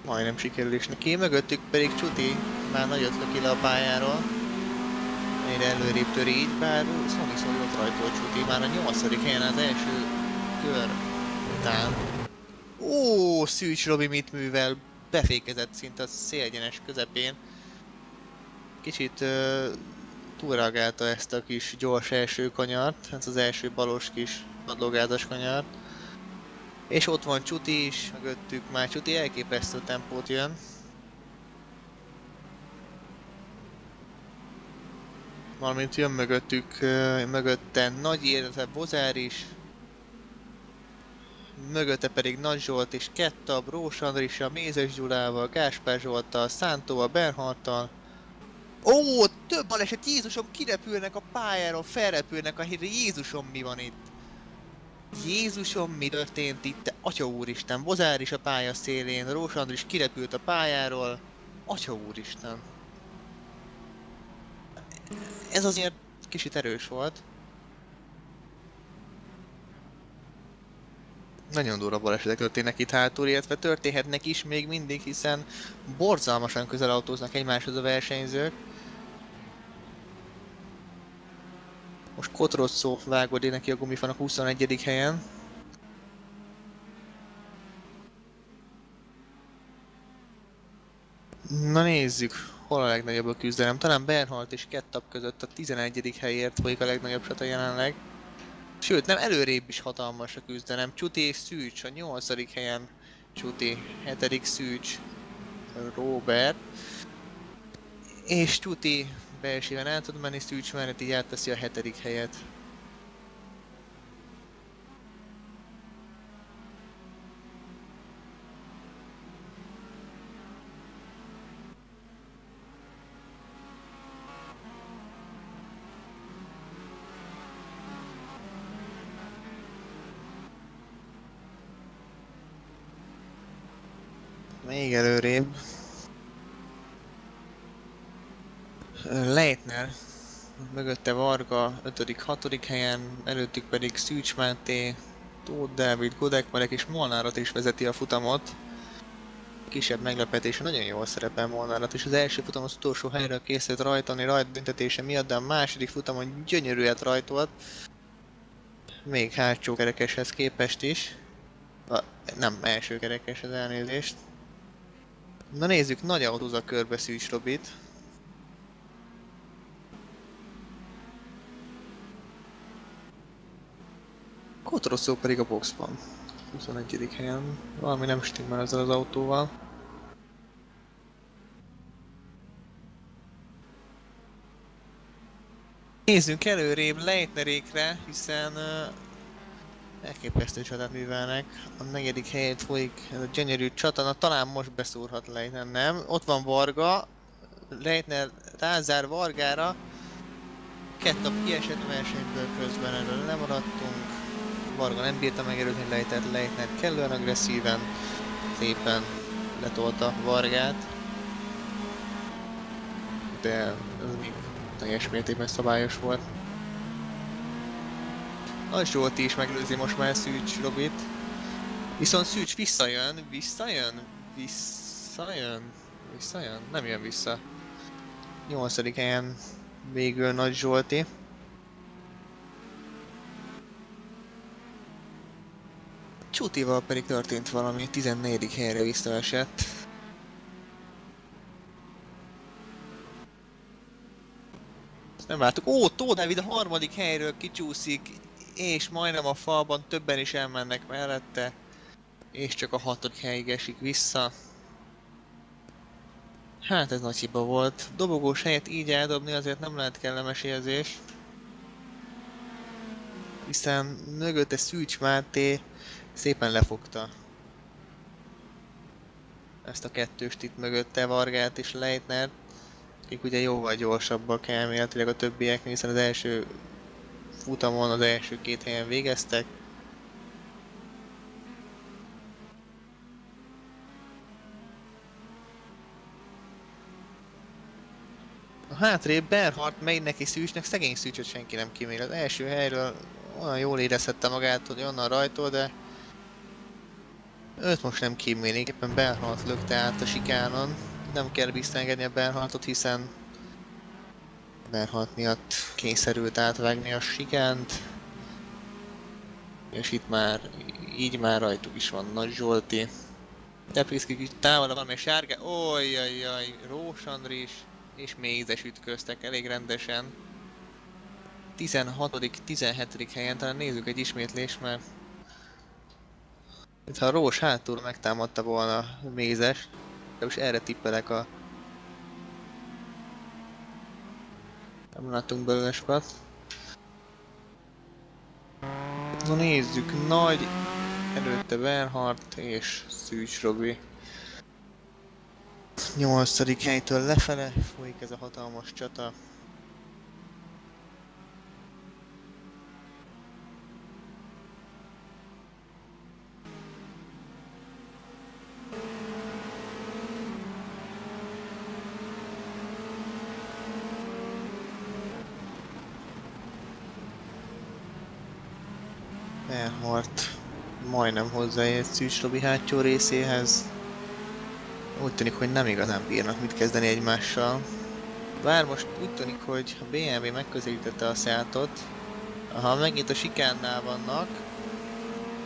Majdnem sikerül is neki, mögöttük pedig Csuti már nagyot löki le a pályáról. Egyre előrébb töri így, bár Szoni ott rajtól Csuti már a 8. helyen az első kör után. Ó, Szűcs Robi mit művel? Befékezett szinte a szélegyenes közepén. Kicsit túlreagálta ezt a kis gyors első kanyart, ez az első balos kis padlógázas kanyar. És ott van Csuti is, mögöttük már Csuti elképesztő tempót jön. Valamint jön mögöttük, mögötte Nagy, illetve Bozár is. Mögötte pedig Nagy Zsolt és Kettab, Rós Andrissa, Mézes Gyulával, Gáspár Zsolttal, Szántóval, Bernhardttal. Ó, több baleset, Jézusom, kirepülnek a pályáról, felrepülnek a hídra, Jézusom, mi van itt? Jézusom, mi történt itt? Atya úristen, Bozár is a pálya szélén, Rós Andris kirepült a pályáról. Atya úristen. Ez azért kicsit erős volt. Nagyon durva balesetek történnek itt hátul, illetve történhetnek is még mindig, hiszen borzalmasan közel autóznak egymáshoz a versenyzők. Most Kotrocó vágódik neki a gumifan a 21. helyen. Na nézzük, hol a legnagyobb a küzdelem. Talán Bernhardt és Kettab között a 11. helyért folyik a legnagyobb csata jelenleg. Sőt, nem, előrébb is hatalmas a küzdelem. Csuti és Szűcs a 8. helyen. Csuti, 7. Szűcs, Robert. És Csuti belsően el tud menni, Szűcs mellett így átveszi a 7. helyet. Még előrébb. Leitner, mögötte Varga 5., 6. helyen, előttük pedig Szűcs Máté, Tóth Dávid, Godek Marek és Molnárat is vezeti a futamot. Kisebb meglepetés, nagyon jól szerepel Molnárat, és az első futam az utolsó helyre készült rajtolni rajtbüntetése miatt, de a második futamon gyönyörűet rajtolt. Még hátsó kerekeshez képest is. Nem első kerekeshez, elnézést. Na nézzük, nagy autózza körbe Szűcs Robit. Kotrocó pedig a boxban. 21. helyen. Valami nem stimmel ezzel az autóval. Nézzünk előrébb Leitnerékre, hiszen elképesztő csatát művelnek. A 4. helyét folyik ez a gyönyörű csata, na talán most beszúrhat Leitner, nem? Ott van Varga, Leitner rázár Vargára. Kettab kiesett versenyből, közben erről lemaradtunk. Varga nem bírta megerőzni Leitnert, Leitner kellően agresszíven, szépen letolta Vargát. De ez még teljes mértékben szabályos volt. Nagy Zsolti is meglőzi most már Szűcs Robit. Viszont Szűcs visszajön. Nem jön vissza. 8. helyen végül Nagy Zsolti. Csutival pedig történt valami, 14. helyre visszaesett. Nem vártuk. Ó, Tóth Dávid a 3. helyről kicsúszik, és majdnem a falban többen is elmennek mellette, és csak a 6. helyig esik vissza. Hát ez nagy hiba volt. Dobogós helyet így eldobni azért nem lehet kellemes érzés. Hiszen mögötte Szűcs Máté szépen lefogta ezt a kettőst itt mögötte, Vargát és Leitnert, akik ugye jóval gyorsabbak elméletileg a többiek, hiszen az első futamon az első 2 helyen végeztek. A hátrébb Bernhardt megy neki Szűcsnek, szegény Szűcsöt senki nem kímél. Az első helyről olyan jól érezhette magát, hogy onnan rajtol, de őt most nem kímélik, éppen Bernhardt lökte át a sikánon. Nem kell visszaengedni a Bernhardtot, hiszen Bernhardt miatt kényszerült átvágni a sikánt. És itt már, így már rajtuk is van Nagy Zsolti. Tepliszki kicsit távol van, még sárga. Ojjajjaj, Rós Andris és Mézes ütköztek elég rendesen. 16., 17. helyen, talán nézzük egy ismétlést, mert ha a Rós hátul megtámadta volna Mézes, de most erre tippelek a... Nem látunk belőle sokat. Na nézzük, Nagy, előtte Bernhardt és Szűcs Robi. 8. helytől lefele folyik ez a hatalmas csata. Bernhardt majdnem hozzáért Szűcs Robi hátsó részéhez. Úgy tűnik, hogy nem igazán bírnak mit kezdeni egymással. Bár most úgy tűnik, hogy a BMW megközelítette a Seatot. Aha, megint a sikánnál vannak.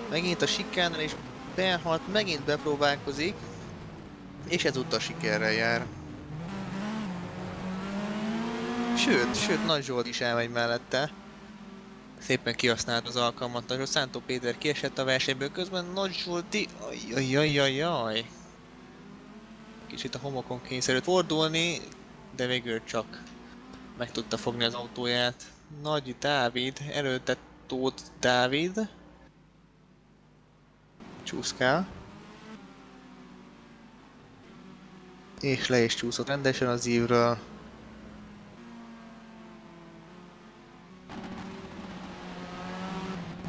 Megint a sikánnál, és Bernhardt megint bepróbálkozik. És ezúttal sikerrel jár. Sőt, Nagy Zsolt is elmegy mellette. Szépen kihasznált az alkalmat, Nagy Zsolt. Szántó Péter kiesett a versenyből, közben Nagy Zsolti... Ajjajajajaj. Kicsit a homokon kényszerült fordulni, de végül csak meg tudta fogni az autóját. Nagy Dávid, előtte Tóth Dávid. Csúszkál. És le is csúszott rendesen az ívről.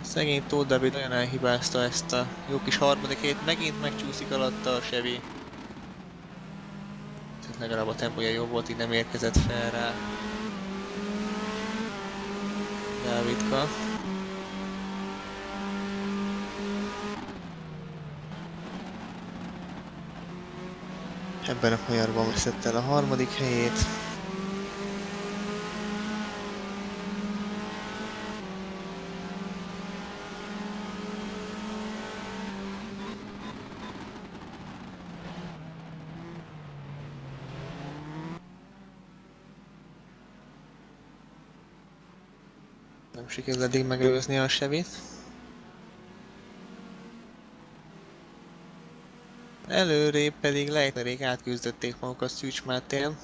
Szegény Tóth Dávid olyan elhibázta ezt a jó kis harmadik helyet, megint megcsúszik alatta a Chevy. Legalább a tempója jó volt, így nem érkezett fel rá Dávidka. Ebben a kanyarban veszett el a harmadik helyét. Nem sikerül eddig megelőzni a Chevy-t. Előrébb pedig Leitnerék átküzdötték magukat Szűcs Mátén.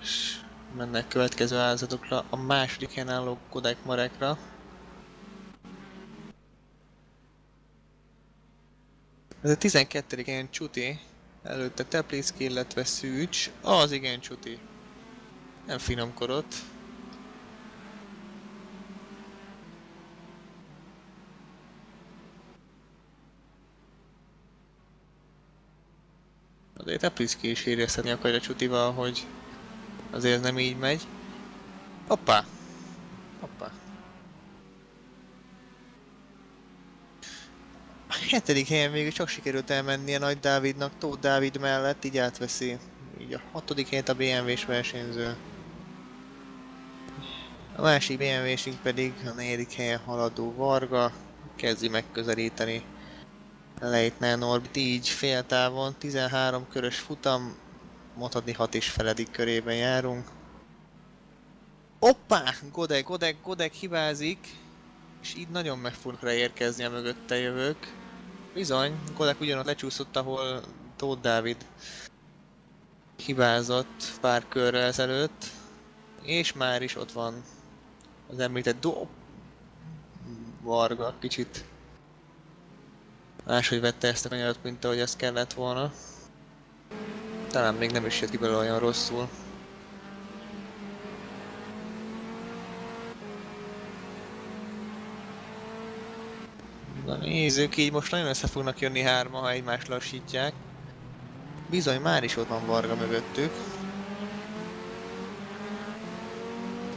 És mennek következő áldozatokra, a második helyen álló Kodek Marekra. Ez a 12. helyen Csuti. Előtte Tepliszki, illetve Szűcs. Az igen Csuti. Nem finomkodott. Azért Tepliszki is érezhetni akarja Csutival, hogy azért nem így megy. Hoppá! Hoppá! A 7. helyen végül csak sikerült elmennie Nagy Dávidnak, Tóth Dávid mellett, így átveszi így a 6. helyet a BMW-s versenyző. A másik BMW-sünk pedig a 4. helyen haladó Varga, kezdi megközelíteni Leitner Norbit, így féltávon, 13 körös futam, mondhatni 6,5. körében járunk. Hoppá! Godek hibázik, és így nagyon meg fognak rá érkezni a mögötte jövők. Bizony, Godek ugyanott lecsúszott, ahol Tóth Dávid hibázott pár körrel ezelőtt, és már is ott van az említett Varga, kicsit máshogy vette ezt a kanyarat, mint ahogy ez kellett volna. Talán még nem is jött ki belőle olyan rosszul. Na nézzük, így most nagyon össze fognak jönni hárman, ha egymást lassítják. Bizony, már is ott van Varga mögöttük.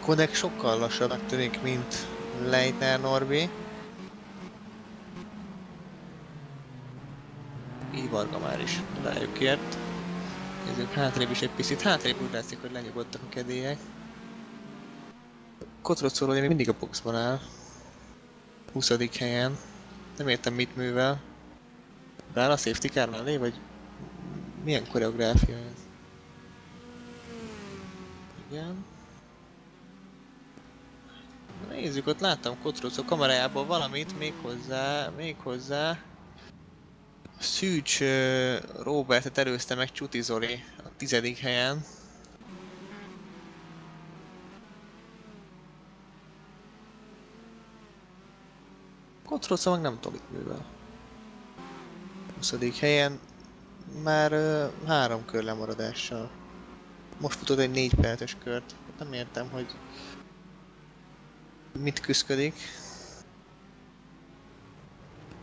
Kodek sokkal lassabbnak tűnik, mint Leitner Norbi. Így Varga már is rájuk ért. Nézzük hátrébb is egy picit. Hátrébb úgy látszik, hogy lenyugodtak a kedélyek. Kotrocol, hogy mindig a boxban áll. 20. helyen. Nem értem mit művel. Beáll a safety car mellé, vagy milyen koreográfia ez? Igen. Na, nézzük, ott láttam Kotrocó kamerájából valamit, méghozzá Szűcs Robertet előzte meg Csuti Zoli a 10. helyen. Kotrocó meg nem tudom, mit művel. 20. helyen már 3 kör lemaradással. Most futott egy 4 perces kört. Nem értem, hogy mit küszködik.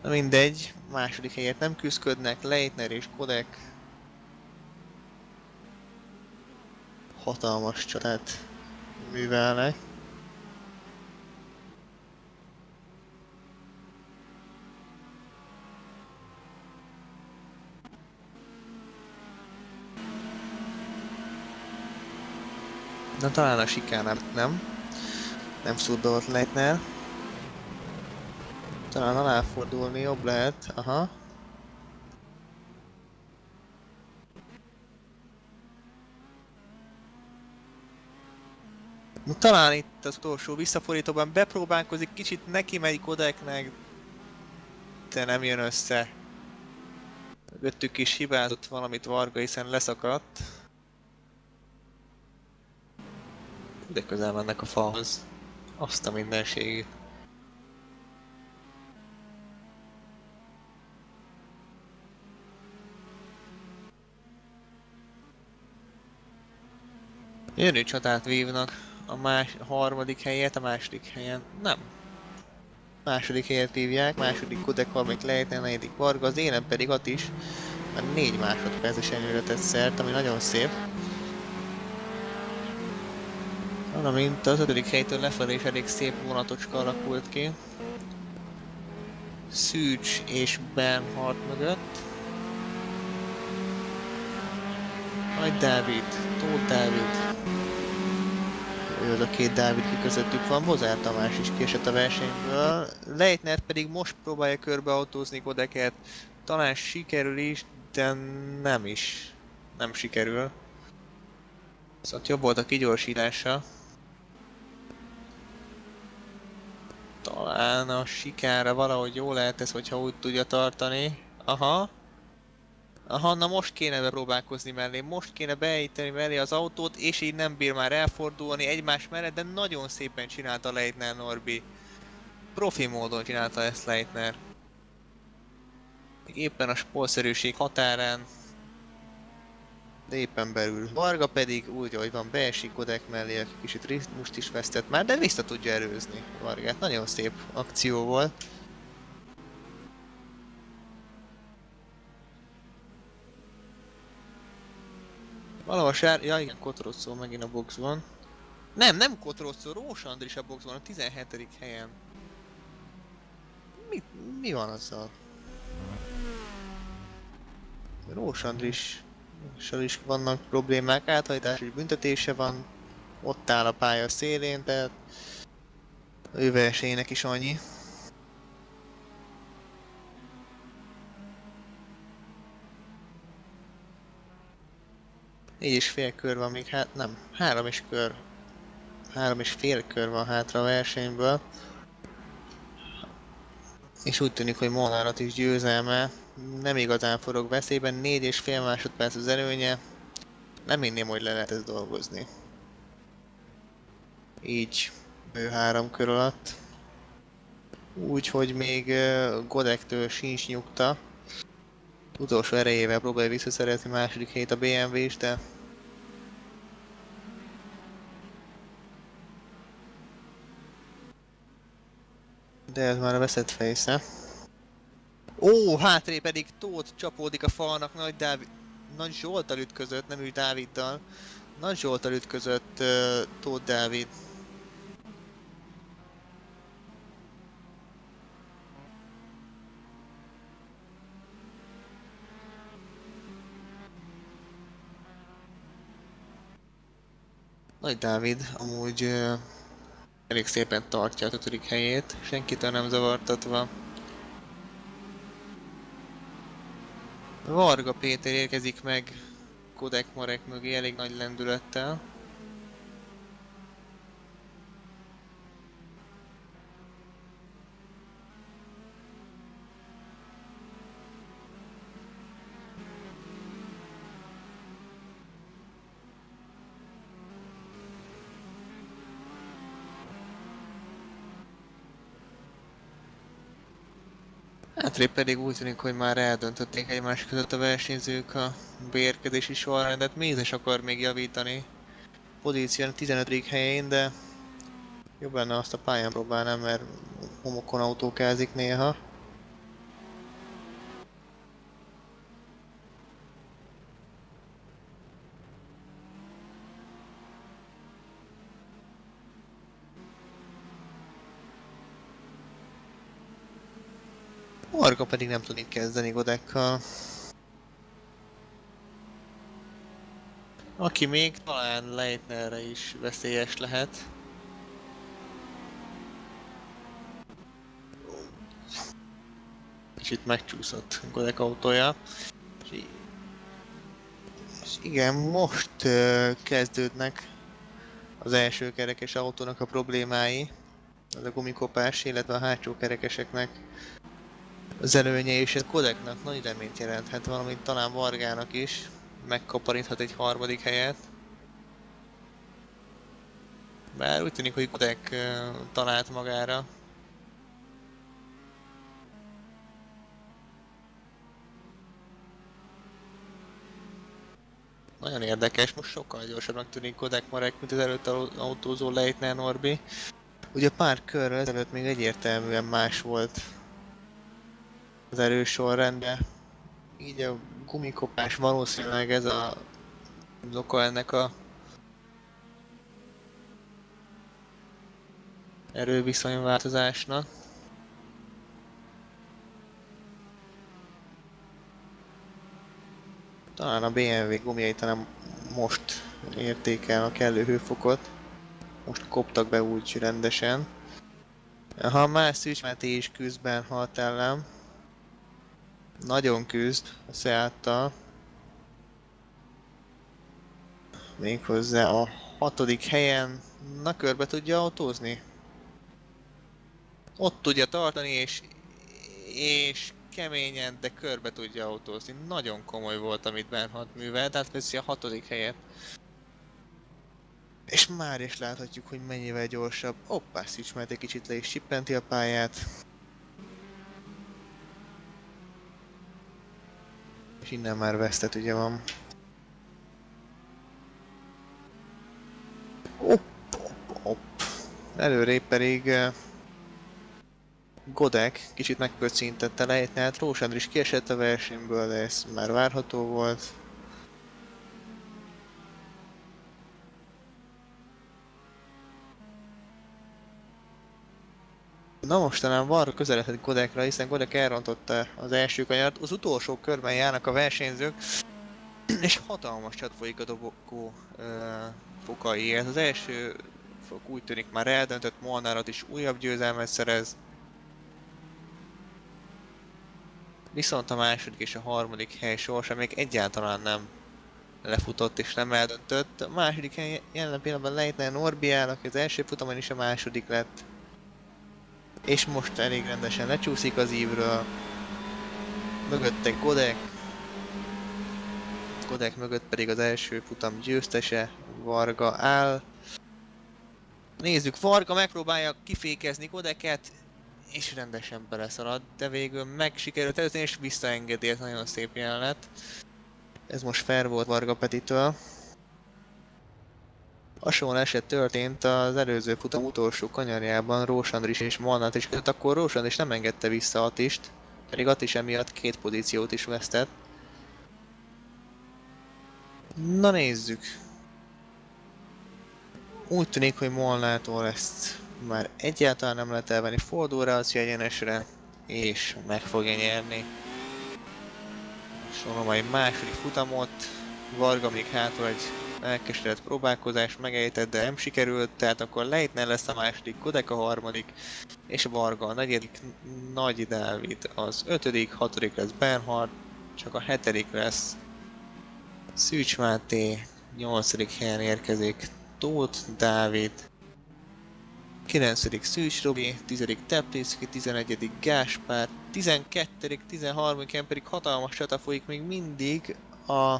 Na mindegy, második helyet nem küszködnek, Leitner és Kodek hatalmas csatát művelnek. Na talán a sikánál nem szurdolt Leitner. Talán aláfordulni jobb lehet, aha. Na, talán itt az utolsó visszafordítóban bepróbálkozik, kicsit neki megy Kodeknek, de nem jön össze. Mögöttük is hibázott valamit Varga, hiszen leszakadt. De közel mennek a falhoz. Azt a mindenségét. Jönő csatát vívnak a harmadik helyet, a második helyen. Nem. Második helyet vívják, második Kodek, harmadik Leitner, negyedik Varga, az élen pedig ott is. Már 4 másodperces előre tett szert, ami nagyon szép. Valamint az 5. helytől lefelé is elég szép vonatocska alakult ki. Szűcs és Bernhard mögött. Nagy Dávid, Tóth Dávid. Ő az a 2 Dávid, ki közöttük van. Bozár Tamás is kiesett a versenyből. Leitner pedig most próbálja körbeautózni Kodeket. Talán sikerül is, de nem is. Nem sikerül. Szóval jobb volt a kigyorsítása. Talán a sikára valahogy jó lehet ez, hogyha úgy tudja tartani. Aha. Aha, na most kéne bepróbálkozni mellé, most kéne beállítani mellé az autót, és így nem bír már elfordulni egymás mellett, de nagyon szépen csinálta Leitner Norbi. Profi módon csinálta ezt Leitner. Éppen a sportszerűség határán, de éppen belül. Varga pedig úgy, ahogy van, beesik Kodek mellé, aki kicsit ritmust is vesztett már, de vissza tudja előzni Vargát. Nagyon szép akció volt. Valahol ja igen, Kotrocó megint a boxban. Nem Kotrocó, Rós Andris a boxban, a 17. helyen. Mi van azzal? Rós Andrissal is vannak problémák, áthajtás és büntetése van. Ott áll a pálya szélén, tehát ő versenyének is annyi. Négy és fél kör van még, hát nem, 3,5 kör van hátra a versenyből. És úgy tűnik, hogy Molnárat is győzelme nem igazán forog veszélyben, 4,5 másodperc az előnye. Nem hinném, hogy le lehet ezt dolgozni. Így bő 3 kör alatt. Úgyhogy még Godektől sincs nyugta. Utolsó erejével próbálja visszaszerezni második helyét a BMW is, de ez már a veszett fejsze. Ó, hátrébb pedig Tóth csapódik a falnak, Nagy Zsolttal ütközött, nem ő Dáviddal. Nagy Zsolttal ütközött Tóth Dávid. Nagy Dávid amúgy elég szépen tartja a 5. helyét, senkitől nem zavartatva. Varga Péter érkezik meg Kodek Marek mögé elég nagy lendülettel. Hátrébb pedig úgy tűnik, hogy már eldöntötték egymás között a versenyzők a beérkezési sorrendet. Mézes akar még javítani pozíción a 15. helyén, de jobb lenne azt a pályán próbálnám, mert homokon autókázik néha. Varga pedig nem tud itt kezdeni Godekkal. Aki még talán Leitnerre is veszélyes lehet. És itt megcsúszott Godek autója. És igen, most kezdődnek az első kerekes autónak a problémái. Az a gumikopás, illetve a hátsó kerekeseknek az előnye, és ez Godeknak nagy reményt jelenthet, valamint talán Vargának is. Megkaparíthat egy 3. helyet. Bár úgy tűnik, hogy Godek talált magára. Nagyon érdekes, most sokkal gyorsabbnak tűnik Kodek Marek, mint az előtt autózó Leitner Norbi. Ugye pár körrel ezelőtt még egyértelműen más volt az erősorrend, de így a gumikopás valószínűleg ez az oka ennek a erőviszonyváltozásnak. Talán a BMW gumiai talán most érték el a kellő hőfokot. Most koptak be úgy rendesen. Ha más Szűcs Máté is küzd Bernhard ellen. Nagyon küzd a Seattal. Méghozzá a 6. helyen. Na, körbe tudja autózni? Ott tudja tartani és keményen, de körbe tudja autózni. Nagyon komoly volt, amit Bernhard művelt, tehát veszi a 6. helyet. És már is láthatjuk, hogy mennyivel gyorsabb. Hoppá, Szűcs Máté kicsit le is csippenti a pályát. És innen már vesztett ugye van. Hopp. Előrébb pedig Godek kicsit megköcintette Leitnert, Rós Andris kiesett a versenyből, de ez már várható volt. Na most talán Varga közeledhet Godekra, hiszen Godek elrontotta az első kanyart. Az utolsó körben járnak a versenyzők, és hatalmas csat folyik a dobogó fokaiért. Az első fok úgy tűnik már eldöntött, Molnárat is újabb győzelmet szerez. Viszont a második és a 3. hely sorsa még egyáltalán nem lefutott és nem eldöntött. A második hely jelen pillanatban Leitner Norbi áll, aki az első futamon is a második lett. És most elég rendesen lecsúszik az ívről. Mögötte Godek. Godek mögött pedig az első futam győztese, Varga áll. Nézzük, Varga megpróbálja kifékezni Godeket, és rendesen beleszalad, de végül meg sikerült előzni, és visszaengedi, ez nagyon szép jelenet. Ez most fair volt Varga Petitől. Hasonló eset történt az előző futam utolsó kanyarjában Rós Andris és Molnár is között, akkor Rós Andris nem engedte vissza Attist, pedig Attis emiatt 2 pozíciót is vesztett. Na nézzük. Úgy tűnik, hogy Molnártól ezt már egyáltalán nem lehet elvenni, fordul rá az egyenesre, és meg fogja nyerni. Sorolom egy második futamot, Varga még hátul egy elkeseredett próbálkozás, megejtett, de nem sikerült, tehát akkor Leitner lesz a második, Godek a harmadik, és Varga a negyedik, Nagy Dávid az ötödik, hatodik lesz Bernhard, csak a hetedik lesz Szűcs Máté, 8. helyen érkezik Tóth Dávid, 9. Szűcs Robi, 10. Tepliszki, 11. Gáspár, 12. 13. helyen pedig hatalmas csata folyik még mindig a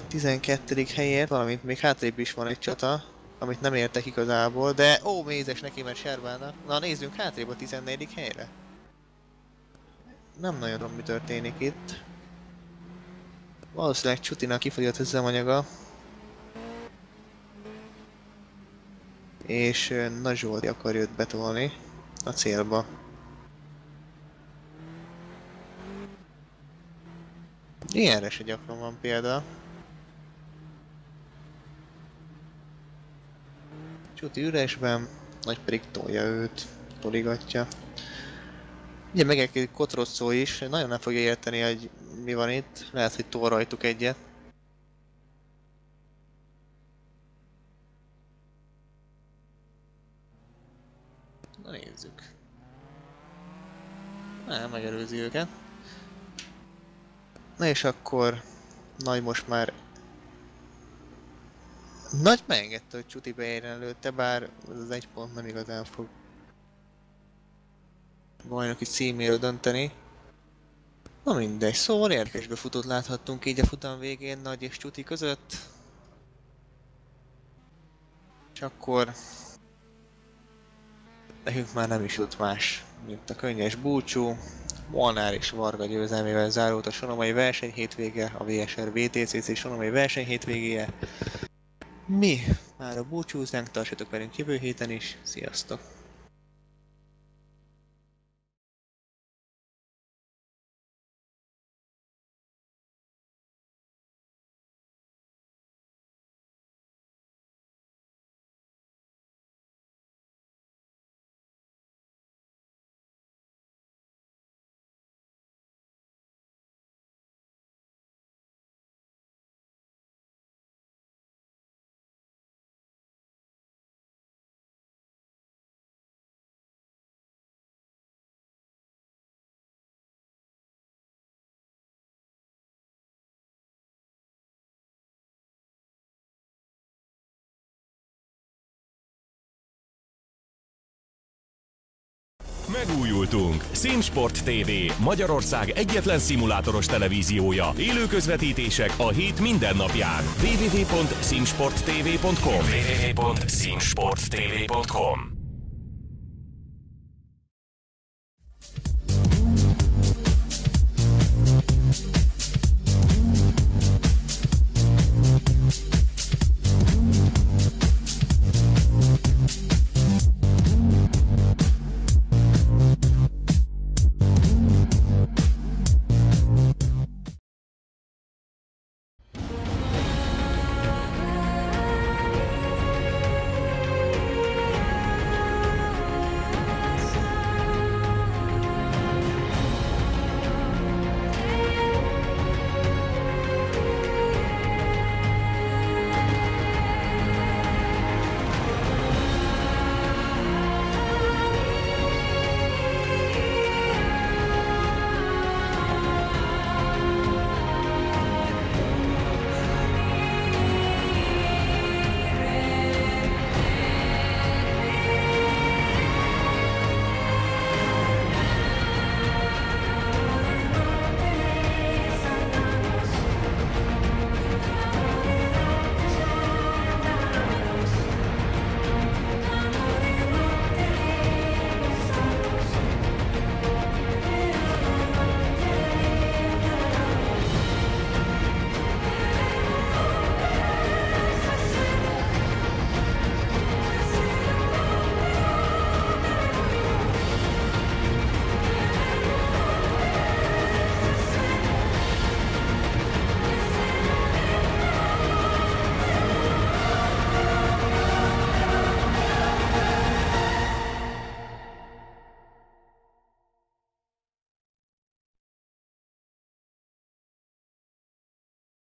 12. helyért, valamint még hátrébb is van egy csata, amit nem értek igazából, de mézes neki ment Servának. Na nézzünk hátrébb a 14. helyre. Nem nagyon tudom, mi történik itt. Valószínűleg Csutinak kifogyott az üzemanyaga. És Nagy Zsolti akar őt betolni a célba. Ilyenre se gyakran van példa. Csuti üresben, Nagy pedig tolja őt, toligatja. Ugye megérkezik Kotrosszó is, nagyon nem fogja érteni, hogy mi van itt, lehet, hogy tol rajtuk egyet. Na nézzük. Megelőzi őket. Na és akkor Nagy most már... Nagy megengedte, hogy Csuti beérjen előtte, bár az egy pont nem igazán fog bajnoki címéről dönteni. Na mindegy, szóval érdekes befutót láthattunk így a futam végén Nagy és Csuti között. És akkor... nekünk már nem is jut más, mint a könnyes búcsú. Molnár és Varga győzelmével zárult a sonomai verseny hétvége, a VSR VTCC sonomai verseny hétvégéje. Mi már a búcsúznánk, tartsatok velünk jövő héten is, sziasztok! Megújultunk! SimSport TV, Magyarország egyetlen szimulátoros televíziója. Élő közvetítések a hét minden napján. www.simsporttv.com